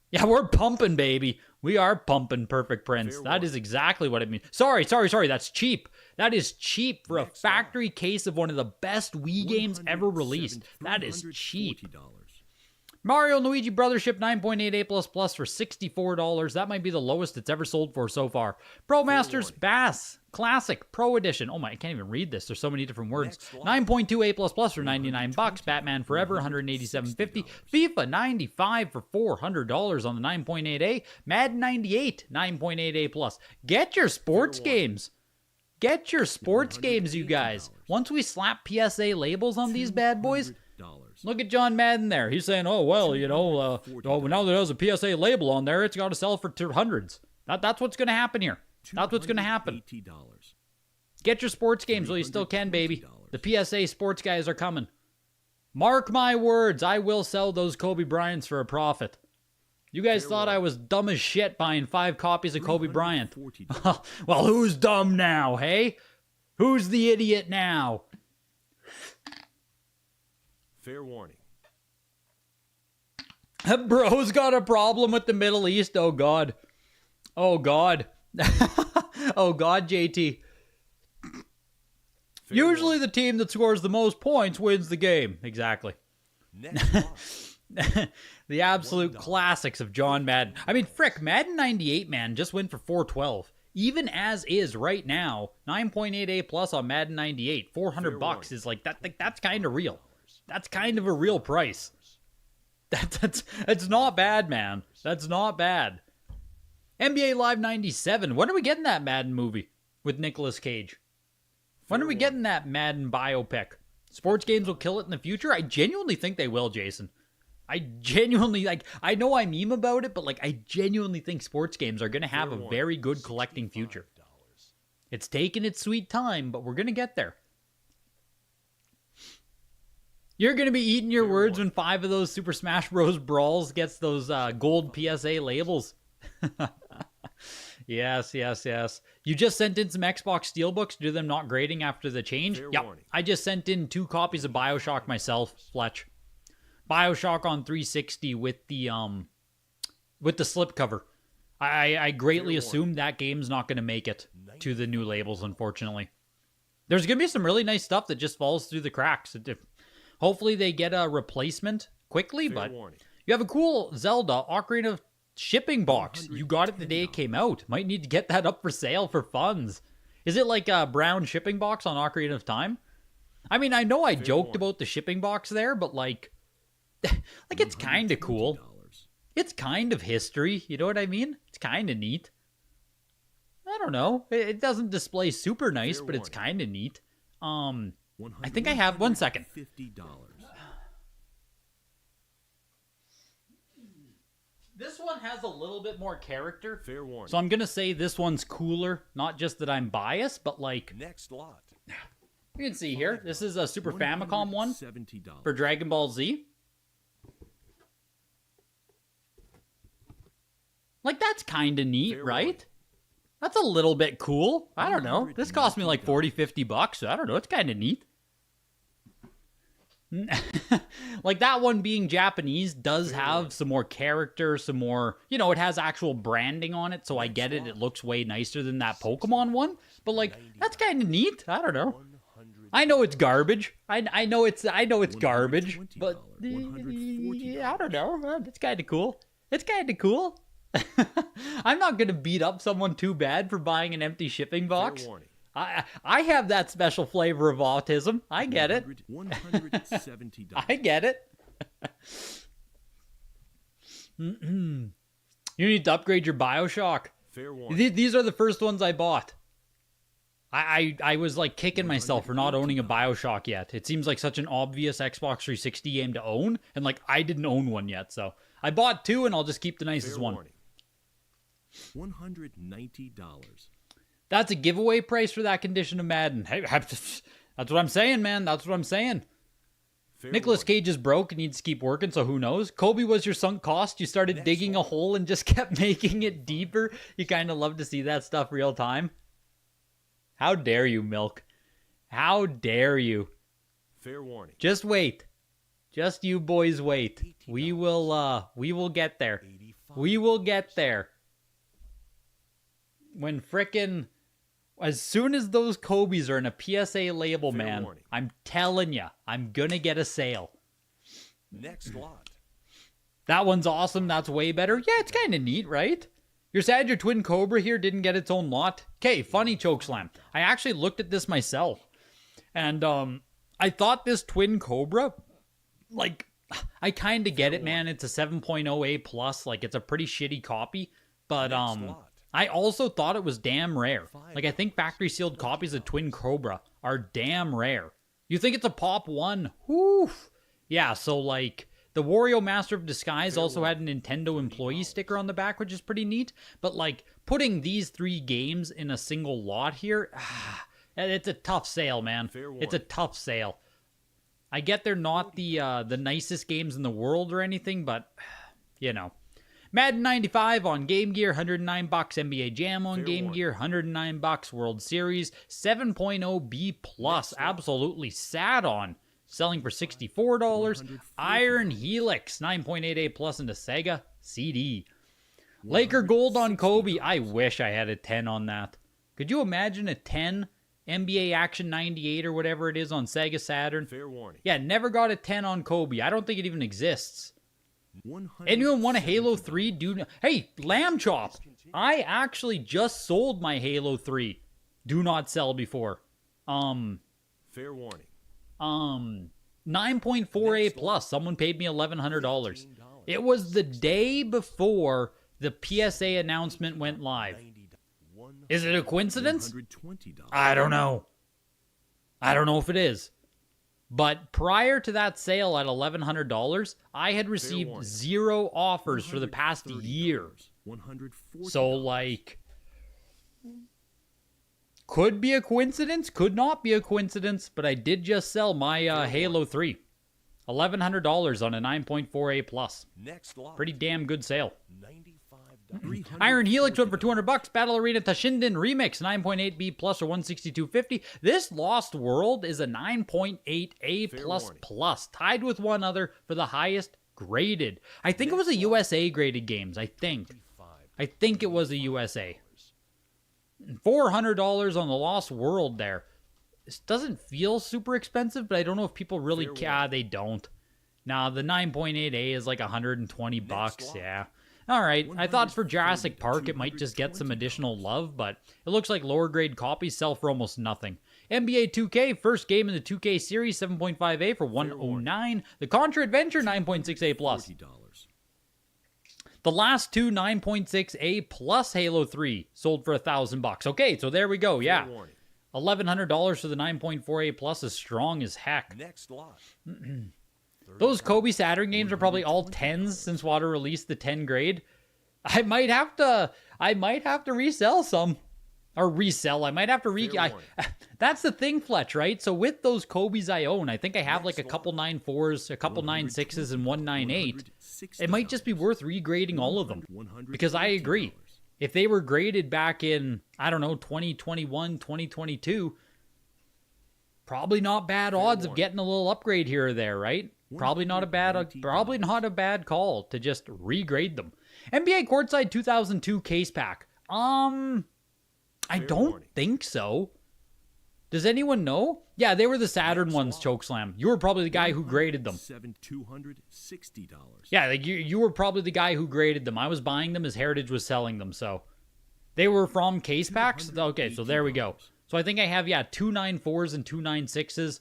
Yeah, we're pumping, baby. We are pumping Perfect Prince. That is exactly what it means. Sorry. That's cheap. That is cheap for a factory case of one of the best Wii games ever released. That is cheap. Mario and Luigi Brothership 9.88++ for $64. That might be the lowest it's ever sold for so far. Pro Masters Bass Classic Pro Edition. Oh my, I can't even read this. There's so many different words. 9.28++ for $99. Batman Forever $187.50. FIFA 95 for $400 on the 9.8A. Madden 98 9.88+. Get your sports games. Get your sports games, you guys. Once we slap PSA labels on these bad boys. Look at John Madden there. He's saying, oh, well, you know, now that there's a PSA label on there, it's got to sell for hundreds. That's what's going to happen here. That's what's going to happen. Get your sports games while you still can, baby. The PSA sports guys are coming. Mark my words, I will sell those Kobe Bryants for a profit. You guys thought I was dumb as shit buying 5 copies of Kobe Bryant. Well, who's dumb now, hey? Who's the idiot now? Fair warning. Bro's got a problem with the Middle East. Oh, God. Oh, God. Oh, God, JT. Usually the team that scores the most points wins the game. Exactly. The absolute classics of John Madden. I mean, frick, Madden 98, man, just went for $412. Even as is right now, 9.88+ on Madden 98, $400 is like, that's kind of real. That's kind of a real price. That's not bad, man. That's not bad. NBA Live 97. When are we getting that Madden movie with Nicolas Cage? When are we getting that Madden biopic? Sports games will kill it in the future? I genuinely think they will, Jason. I genuinely, I know I meme about it, but, I genuinely think sports games are going to have a very good collecting future. It's taken its sweet time, but we're going to get there. You're going to be eating your words when 5 of those Super Smash Bros. Brawls gets those gold PSA labels. Yes. You just sent in some Xbox Steelbooks. Do them not grading after the change? Yep. I just sent in 2 copies of BioShock myself, Fletch. BioShock on 360 with the slipcover. I greatly assume that game's not going to make it to the new labels, unfortunately. There's going to be some really nice stuff that just falls through the cracks. Hopefully they get a replacement quickly, but you have a cool Zelda Ocarina of shipping box. You got it the day it came out. Might need to get that up for sale for funds. Is it like a brown shipping box on Ocarina of Time? I mean, I know I joked about the shipping box there, but it's kind of cool. It's kind of history. You know what I mean? It's kind of neat. I don't know. It doesn't display super nice, but it's kind of neat. I think I have 1 second. This one has a little bit more character. Fair warning. So I'm going to say this one's cooler. Not just that I'm biased, but Next lot. You can see here. This is a Super Famicom one for Dragon Ball Z. That's kind of neat, right? That's a little bit cool. I don't know. This cost me like $40-50. I don't know. It's kind of neat. That one being Japanese does have some more character, some more, it has actual branding on it, so I get it. It looks way nicer than that Pokemon one, but that's kind of neat. I don't know. I know it's garbage. I know it's garbage, but I don't know. It's kind of cool. It's kind of cool. I'm not going to beat up someone too bad for buying an empty shipping box. I have that special flavor of autism. I get it. $170. I get it. You need to upgrade your BioShock. Fair warning. These are the first ones I bought. I was kicking myself for not owning a BioShock yet. It seems like such an obvious Xbox 360 game to own, and I didn't own one yet, so I bought 2, and I'll just keep the nicest one. $190. That's a giveaway price for that condition of Madden. Hey, that's what I'm saying, man. That's what I'm saying. Fair Nicolas warning. Cage is broke and needs to keep working, so who knows? Kobe was your sunk cost. You started Next digging a one. hole and just kept making it deeper. You kind of love to see that stuff real time. How dare you, Milk? How dare you? Fair warning. Just wait. Just you boys wait. We will get there. 85. We will get there. When frickin', as soon as those Kobe's are in a PSA label, Fair man, warning. I'm telling ya, I'm gonna get a sale. Next lot. That one's awesome. That's way better. Yeah, it's kind of neat, right? You're sad your twin Cobra here didn't get its own lot? Okay, funny chokeslam. I actually looked at this myself. And I thought this twin Cobra, like, I kind of get it, man. It's a 7.0 A plus. Like, it's a pretty shitty copy. But Next lot. I also thought it was damn rare. Like, I think factory sealed copies of twin Cobra are damn rare. You think it's a pop one? Whew. Yeah, so like the Wario Master of Disguise also had a Nintendo employee sticker on the back, which is pretty neat. But like putting these 3 games in a single lot here, it's a tough sale, man. It's a tough sale. I get they're not the nicest games in the world or anything, but you know. Madden 95 on Game Gear, $109. NBA Jam on Game Gear, $109. World Series, 7.0 B+, absolutely sad on. Selling for $64. Iron Helix, 9.8 A plus into Sega CD. Laker Gold on Kobe. I wish I had a 10 on that. Could you imagine a 10 NBA Action 98 or whatever it is on Sega Saturn? Fair warning. Yeah, never got a 10 on Kobe. I don't think it even exists. Anyone want a Halo 3? Dude, hey, Lamb Chop. I actually just sold my Halo 3. Do not sell before. Fair warning. 9.4 A plus. Someone paid me $1,100. It was the day before the PSA announcement went live. Is it a coincidence? I don't know. I don't know if it is. But prior to that sale at $1,100, I had received 0 offers for the past year. So, like, could be a coincidence, could not be a coincidence, but I did just sell my Halo 3. $1,100 on a 9.4 A plus. Next lot. Pretty damn good sale. $95. Iron Helix went for $200. Battle Arena Tashinden Remix 9.8 B plus or 162.50. This Lost World is a 9.8 A plus plus, tied with one other for the highest graded. I think it was a USA graded games. I think it was a USA. $400 on the Lost World there. This doesn't feel super expensive, but I don't know if people really care. They don't. Nah, the 9.8 A is like $120. Yeah. All right, I thought for Jurassic Park it might just get some additional love, but it looks like lower grade copies sell for almost nothing. NBA 2K, first game in the 2K series, 7.5A for $109. The Contra Adventure, 9.6A plus. The last 2 9.6A plus Halo 3 sold for $1,000. Okay, so there we go. Yeah, $1,100 for the 9.4A plus is strong as heck. Next lot. Those Kobe Saturn games are probably all 10s since Wata released the 10 grade. I might have to resell some. Or resell. I might have to that's the thing, Fletch, right? So with those Kobe's I own, I think I have like a couple 9.4s, a couple 9.6s, and one 9.8. It might just be worth regrading all of them. Because I agree. If they were graded back in, I don't know, 2021, 2022, probably not bad odds of getting a little upgrade here or there, right? Probably not a bad call to just regrade them. NBA Courtside 2002 case pack. I don't think so. Does anyone know? Yeah, they were the Saturn ones, Chokeslam. You were probably the guy who graded them. $260. Yeah, like you were probably the guy who graded them. I was buying them as Heritage was selling them, so. They were from case packs? Okay, so there we go. So I think I have, 2 9.4s and 2 9.6s.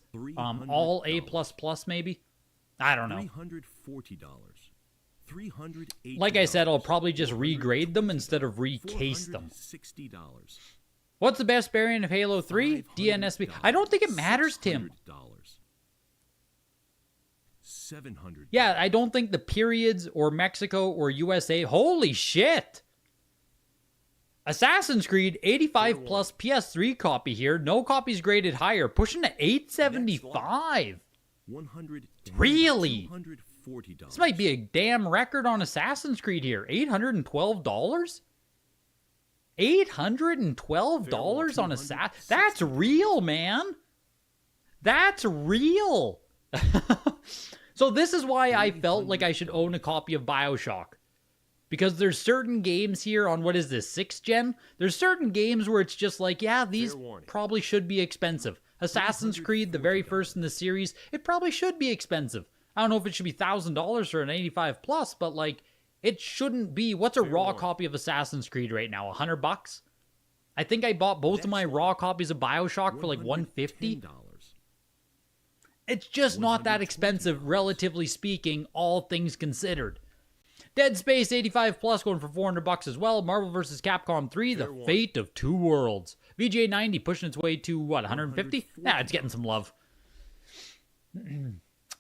All A++ maybe? I don't know. $340. Like I said, I'll probably just regrade them instead of recase them. $60. What's the best variant of Halo 3? DNSB. I don't think it matters, Tim. $700. Yeah, I don't think the periods or Mexico or USA. Holy shit! Assassin's Creed 85 plus PS3 copy here. No copies graded higher. Pushing to 875. $110. Really? $240. This might be a damn record on Assassin's Creed here. $812? $812 on Assassin? That's real, man. That's real. So this is why I felt like I should own a copy of BioShock. Because there's certain games here on, what is this, 6th gen? There's certain games where it's just like, yeah, these probably should be expensive. Assassin's Creed, the very first in the series, it probably should be expensive. I don't know if it should be $1,000 for an 85 plus, but like, it shouldn't be. What's a raw copy of Assassin's Creed right now? $100? I think I bought both of my raw copies of BioShock for like $150. It's just not that expensive, relatively speaking, all things considered. Dead Space 85 plus going for $400 as well. Marvel vs. Capcom 3, The Fate of Two Worlds. VGA 90 pushing its way to, what, 150? Nah, it's getting some love. Do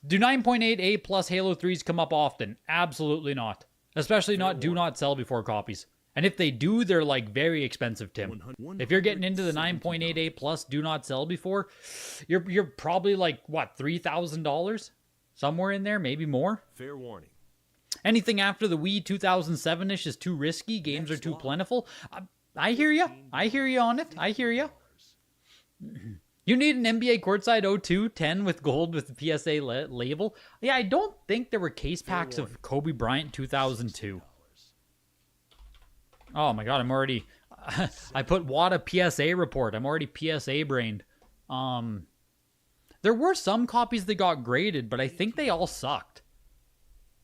9.8A plus Halo 3s come up often? Absolutely not. Especially not do not sell before copies. And if they do, they're like very expensive, Tim. If you're getting into the 9.8A plus do not sell before, you're probably like, what, $3,000? Somewhere in there, maybe more. Fair warning. Anything after the Wii 2007-ish is too risky. Games are too plentiful. I hear you. I hear you on it. I hear you. You need an NBA Courtside 02-10 with gold with the PSA label. Yeah, I don't think there were case packs of Kobe Bryant 2002. Oh my god, I'm already... I put Wata PSA report. I'm already PSA brained. There were some copies that got graded, but I think they all sucked.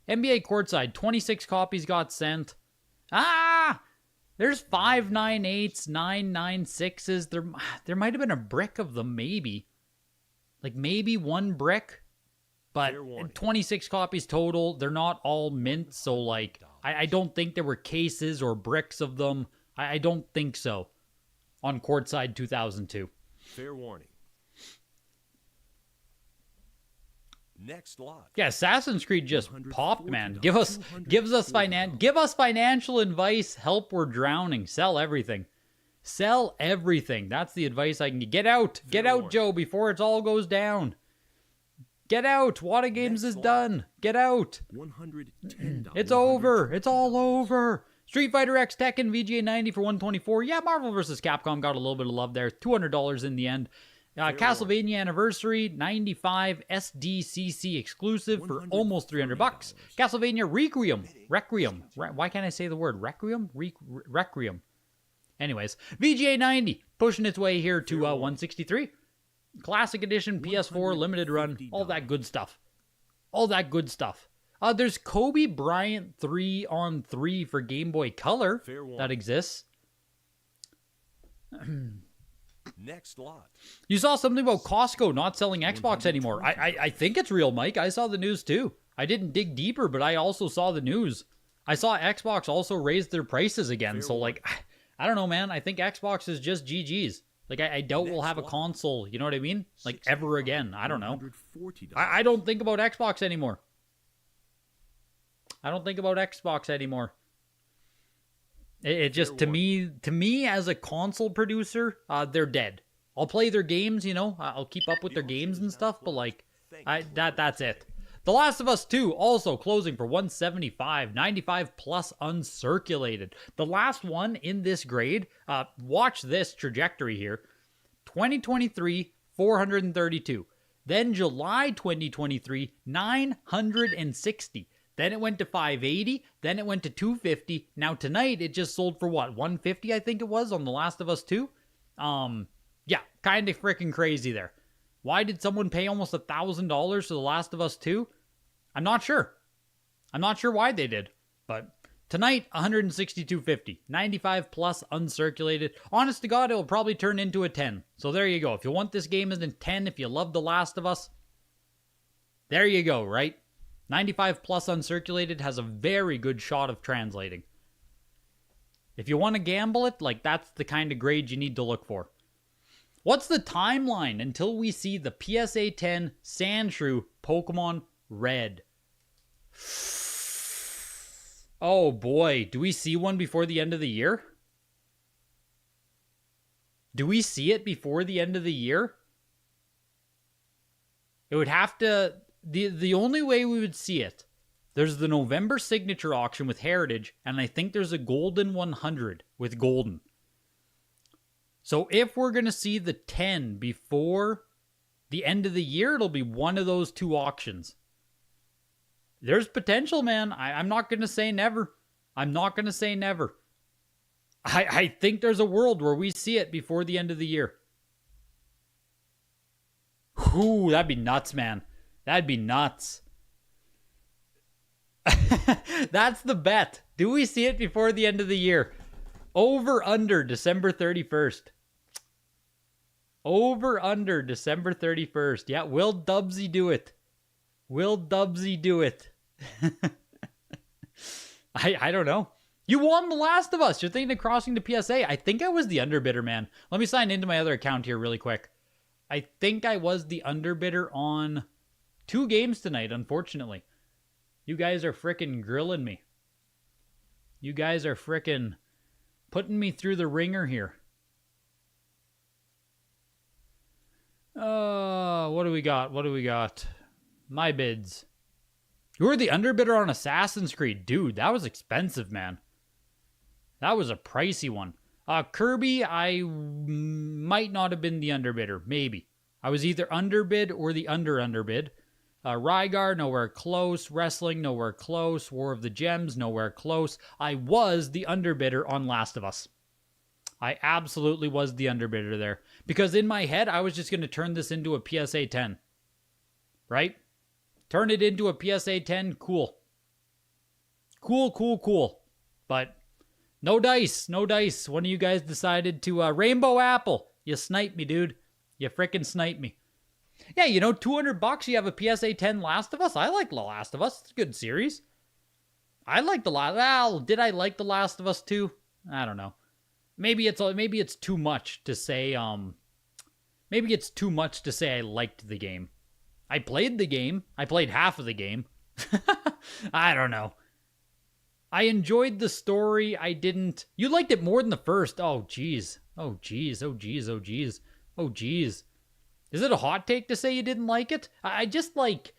NBA Courtside, 26 copies got sent. There's 598s, 996s. There might have been a brick of them, maybe. Like, maybe one brick. But 26 copies total. They're not all mint, so, like, I don't think there were cases or bricks of them. I don't think so. On Courtside 2002. Fair warning. Next lot. Yeah, Assassin's Creed just popped, man. Give us financial advice. Help, we're drowning. Sell everything. Sell everything. That's the advice I can give. Get out. Get out, Joe, before it all goes down. Get out. Wata Games is done. Get out. $110. It's over. It's all over. Street Fighter X Tekken VGA 90 for $124. Yeah, Marvel vs. Capcom got a little bit of love there. $200 in the end. Castlevania Anniversary 95 SDCC exclusive for almost $300. Castlevania Requiem. Why can't I say the word Requiem? Requiem. Anyways, VGA 90 pushing its way here to 163. Classic Edition, PS4, limited run, all that good stuff. All that good stuff. There's Kobe Bryant 3-on-3 for Game Boy Color that exists. Next lot. You saw something about Costco not selling Xbox anymore. I think it's real, Mike. I saw the news too. I didn't dig deeper, but I also saw the news. I saw Xbox also raise their prices again. So, like, I don't know, man. I think Xbox is just GG's. Like, I doubt we'll have a console, you know what I mean? Like, ever again. I don't know. I don't think about Xbox anymore. I don't think about Xbox anymore. It just, to me as a console producer, they're dead. I'll play their games, you know. I'll keep up with their games and stuff, but, like, that's it. The Last of Us 2 also closing for $175, 95 plus uncirculated. The last one in this grade, watch this trajectory here. 2023, 432. Then July 2023, 960. Then it went to 580. Then it went to 250. Now tonight it just sold for what? 150, I think it was, on The Last of Us 2. Yeah, kind of freaking crazy there. Why did someone pay almost $1,000 for The Last of Us 2? I'm not sure. I'm not sure why they did. But tonight, $162.50. 95 plus uncirculated. Honest to God, it'll probably turn into a 10. So there you go. If you want this game as a 10, if you love The Last of Us, there you go, right? 95 plus uncirculated has a very good shot of translating. If you want to gamble it, like, that's the kind of grade you need to look for. What's the timeline until we see the PSA 10 Sandshrew Pokemon Red? Oh boy, do we see one before the end of the year? Do we see it before the end of the year? It would have to... The only way we would see it, there's the November signature auction with Heritage, and I think there's a Golden 100 with Golden. So if we're going to see the 10 before the end of the year, it'll be one of those two auctions. There's potential, man. I'm not going to say never. I'm not going to say never. I think there's a world where we see it before the end of the year. Ooh, that'd be nuts, man. That'd be nuts. That's the bet. Do we see it before the end of the year? Over under December 31st. Over under December 31st. Yeah, will Dubsy do it? Will Dubsy do it? I don't know. You won The Last of Us. You're thinking of crossing to PSA. I think I was the underbidder, man. Let me sign into my other account here really quick. I think I was the underbidder on 2 games tonight, unfortunately. You guys are frickin' grilling me. You guys are frickin' putting me through the ringer here. What do we got? What do we got? My bids. You were the underbidder on Assassin's Creed. Dude, that was expensive, man. That was a pricey one. Kirby, I might not have been the underbidder. Maybe. I was either underbid or the underbid. Rygar, nowhere close. Wrestling, nowhere close. War of the Gems, nowhere close. I was the underbidder on Last of Us. I absolutely was the underbidder there. Because in my head, I was just going to turn this into a PSA 10. Right? Turn it into a PSA 10. Cool. Cool. But no dice. No dice. One of you guys decided to Rainbow Apple. You sniped me, dude. You frickin' sniped me. Yeah, you know, $200, you have a PSA 10 Last of Us. I like The Last of Us. It's a good series. I like The Last... Well, did I like The Last of Us 2? I don't know. Maybe it's too much to say, maybe it's too much to say I liked the game. I played the game. I played half of the game. I don't know. I enjoyed the story. I didn't... You liked it more than the first. Oh, jeez. Oh, jeez. Oh, jeez. Oh, jeez. Oh, jeez. Is it a hot take to say you didn't like it? I just like...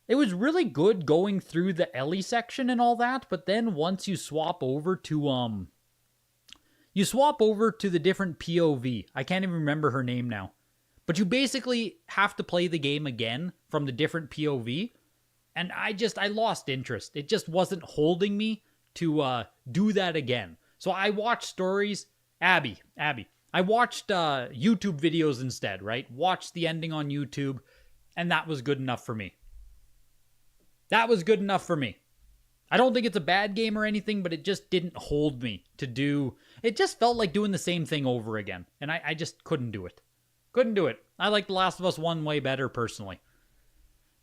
It was really good going through the Ellie section and all that, but then once you swap over to, You swap over to the different POV. I can't even remember her name now. But you basically have to play the game again from the different POV. And I lost interest. It just wasn't holding me to do that again. So I watched stories. Abby. I watched YouTube videos instead, right? Watched the ending on YouTube. And that was good enough for me. That was good enough for me. I don't think it's a bad game or anything, but it just didn't hold me to do... It just felt like doing the same thing over again. And I just couldn't do it. Couldn't do it. I like The Last of Us 1 way better, personally.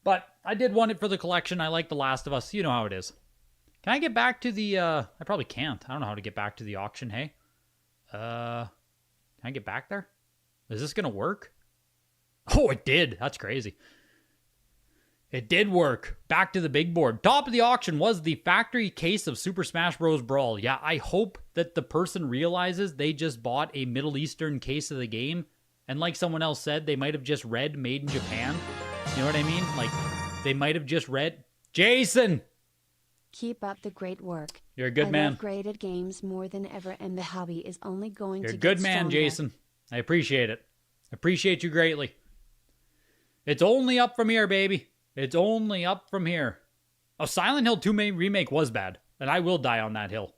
But I did want it for the collection. I like The Last of Us. You know how it is. Can I get back to the... I probably can't. I don't know how to get back to the auction, hey? Can I get back there? Is this going to work? Oh, it did. That's crazy. It did work. Back to the big board. Top of the auction was the factory case of Super Smash Bros. Brawl. Yeah, I hope that the person realizes they just bought a Middle Eastern case of the game. And like someone else said, they might have just read Made in Japan. You know what I mean? Like, they might have just read... Jason! Keep up the great work. You're a good man. I love graded games more than ever, and the hobby is only going to get You're a good man, stronger. Jason. I appreciate it. I appreciate you greatly. It's only up from here, baby. It's only up from here. Oh, Silent Hill 2 Remake was bad, and I will die on that hill.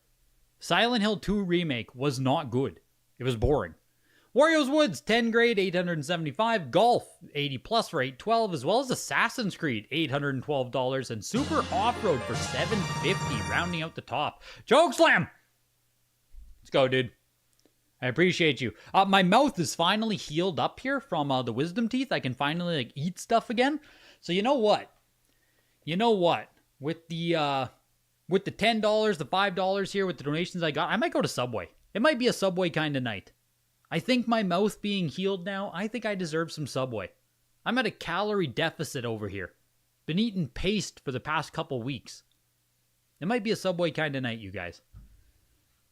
Silent Hill 2 Remake was not good. It was boring. Wario's Woods, 10 grade, 875. Golf, 80 plus for 812, as well as Assassin's Creed, $812. And Super Off-Road for $750, rounding out the top. Chokeslam! Let's go, dude. I appreciate you. My mouth is finally healed up here from the wisdom teeth. I can finally eat stuff again. So you know what? With the $10, the $5 here, with the donations I got, I might go to Subway. It might be a Subway kind of night. I think my mouth being healed now, I think I deserve some Subway. I'm at a calorie deficit over here. Been eating paste for the past couple weeks. It might be a Subway kind of night, you guys.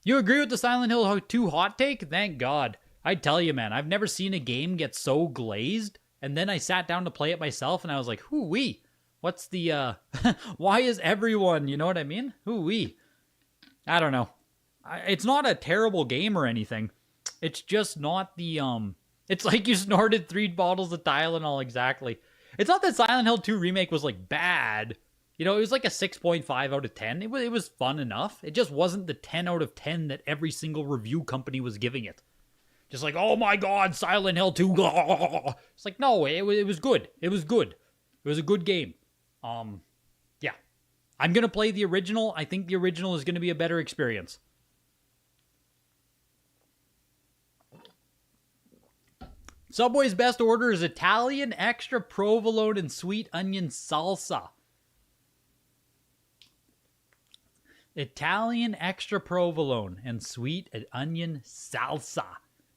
You agree with the Silent Hill 2 hot take? Thank God. I tell you, man, I've never seen a game get so glazed And then I sat down to play it myself, and I was like, hoo-wee. What's the, why is everyone, you know what I mean? Hoo-wee. I don't know. It's not a terrible game or anything. It's just not the, it's like you snorted 3 bottles of Tylenol, exactly. It's not that Silent Hill 2 Remake was, like, bad. You know, it was like a 6.5 out of 10. It was fun enough. It just wasn't the 10 out of 10 that every single review company was giving it. Just like, oh my god, Silent Hill 2. It's like, no, it was good. It was good. It was a good game. Yeah. I'm going to play the original. I think the original is going to be a better experience. Subway's best order is Italian extra provolone and sweet onion salsa. Italian extra provolone and sweet onion salsa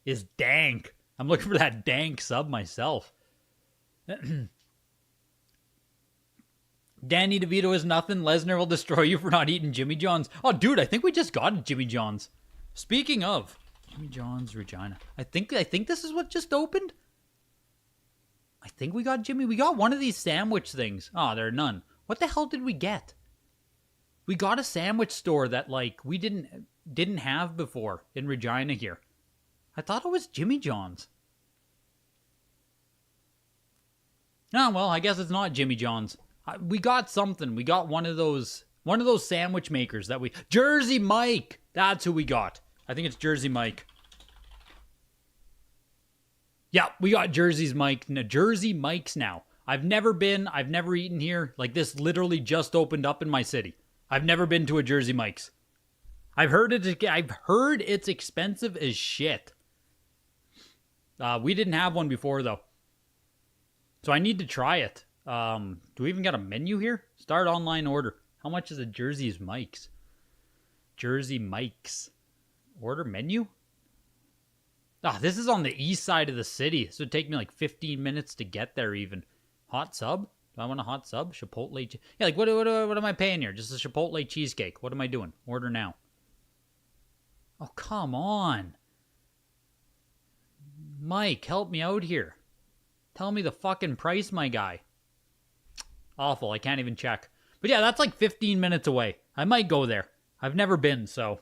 is dank. I'm looking for that dank sub myself. Danny DeVito is nothing. Lesnar will destroy you for not eating Jimmy John's. Oh, dude, I think we just got a Jimmy John's. Speaking of Jimmy John's Regina, I think this is what just opened. I think we got Jimmy. We got one of these sandwich things. Oh, there are none. What the hell did we get? We got a sandwich store that like we didn't have before in Regina here. I thought it was Jimmy John's. Oh, well, I guess it's not Jimmy John's. We got something. We got one of those sandwich makers that Jersey Mike. That's who we got. I think it's Jersey Mike. Yeah, we got Jersey Mike's now. I've never eaten here. Like, this literally just opened up in my city. I've never been to a Jersey Mike's. I've heard it's expensive as shit. We didn't have one before though. So I need to try it. Do we even got a menu here? Start online order. How much is a Jersey Mike's? Jersey Mike's. Order menu? This is on the east side of the city. This would take me like 15 minutes to get there even. Hot sub? Do I want a hot sub? Chipotle? Yeah, like what am I paying here? Just a Chipotle cheesecake. What am I doing? Order now. Oh, come on. Mike, help me out here. Tell me the fucking price, my guy. Awful. I can't even check. But yeah, that's like 15 minutes away. I might go there. I've never been, so.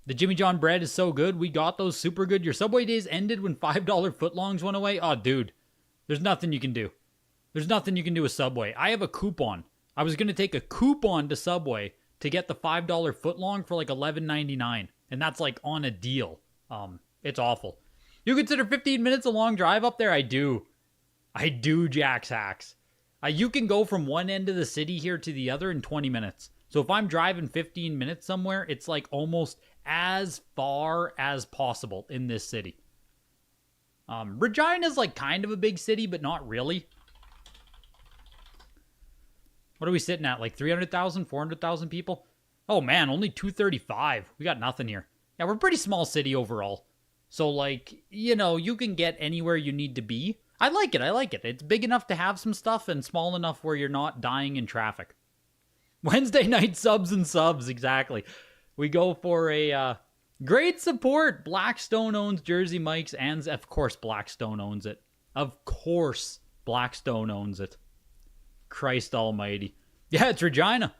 The Jimmy John bread is so good. We got those super good. Your Subway days ended when $5 footlongs went away. Oh, dude. There's nothing you can do. There's nothing you can do with Subway. I have a coupon. I was going to take a coupon to Subway to get the $5 footlong for like $11.99. And that's like on a deal. It's awful. You consider 15 minutes a long drive up there? I do. I do, Jack's Hacks. You can go from one end of the city here to the other in 20 minutes. So if I'm driving 15 minutes somewhere, it's like almost as far as possible in this city. Regina's like kind of a big city, but not really. What are we sitting at? Like 300,000, 400,000 people? Oh man, only 235. We got nothing here. Yeah, we're a pretty small city overall. So like, you know, you can get anywhere you need to be. I like it. I like it. It's big enough to have some stuff and small enough where you're not dying in traffic. Wednesday night subs and subs, exactly. We go for a great support. Blackstone owns Jersey Mike's, and of course Blackstone owns it. Of course Blackstone owns it. Christ almighty. Yeah, it's Regina.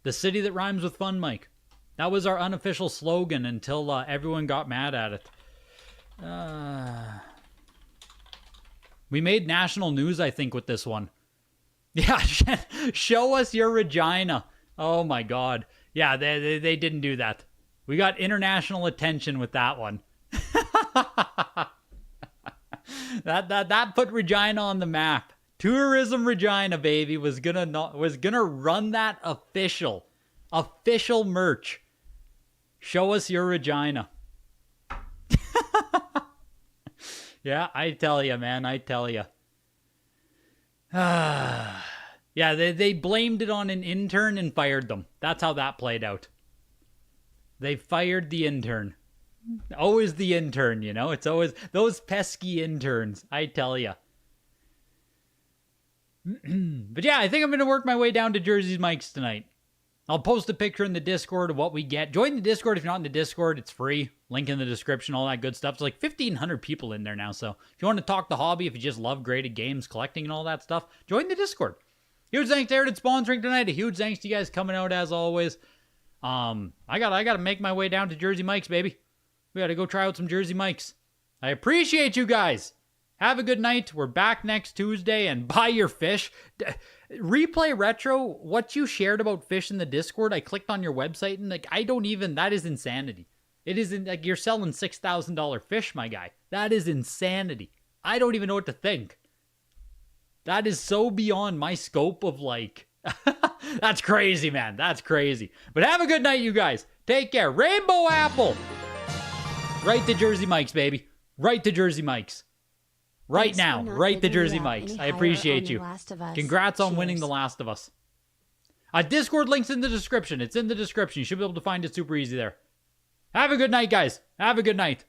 The city that rhymes with fun, Mike. That was our unofficial slogan until everyone got mad at it. We made national news, I think, with this one. Yeah, show us your Regina. Oh my god. Yeah, they didn't do that. We got international attention with that one. that put Regina on the map. Tourism Regina, baby, was gonna run that official merch. Show us your Regina. Yeah, I tell you, man, I tell you. Yeah, they blamed it on an intern and fired them. That's how that played out. They fired the intern. Always the intern, you know? It's always those pesky interns, I tell you. But yeah, I think I'm going to work my way down to Jersey Mike's tonight. I'll post a picture in the Discord of what we get. Join the Discord if you're not in the Discord. It's free. Link in the description, all that good stuff. There's like 1,500 people in there now. So if you want to talk the hobby, if you just love graded games, collecting and all that stuff, join the Discord. Huge thanks to Heritage sponsoring tonight. A huge thanks to you guys coming out as always. I gotta make my way down to Jersey Mike's, baby. We gotta go try out some Jersey Mike's. I appreciate you guys. Have a good night. We're back next Tuesday, and buy your fish. Replay Retro, what you shared about fish in the Discord, I clicked on your website, and like, that is insanity. It isn't like you're selling $6,000 fish, my guy. That is insanity. I don't even know what to think. That is so beyond my scope of like, that's crazy, man. That's crazy. But have a good night, you guys. Take care. Rainbow Apple. Right to Jersey Mike's, baby. Right to Jersey Mike's. Right Thanks now, for not right to bidding Jersey me up Mike's. any I higher appreciate on The you. Last of Us. Congrats on winning Cheers. The Last of Us. Discord link's in the description. It's in the description. You should be able to find it super easy there. Have a good night, guys. Have a good night.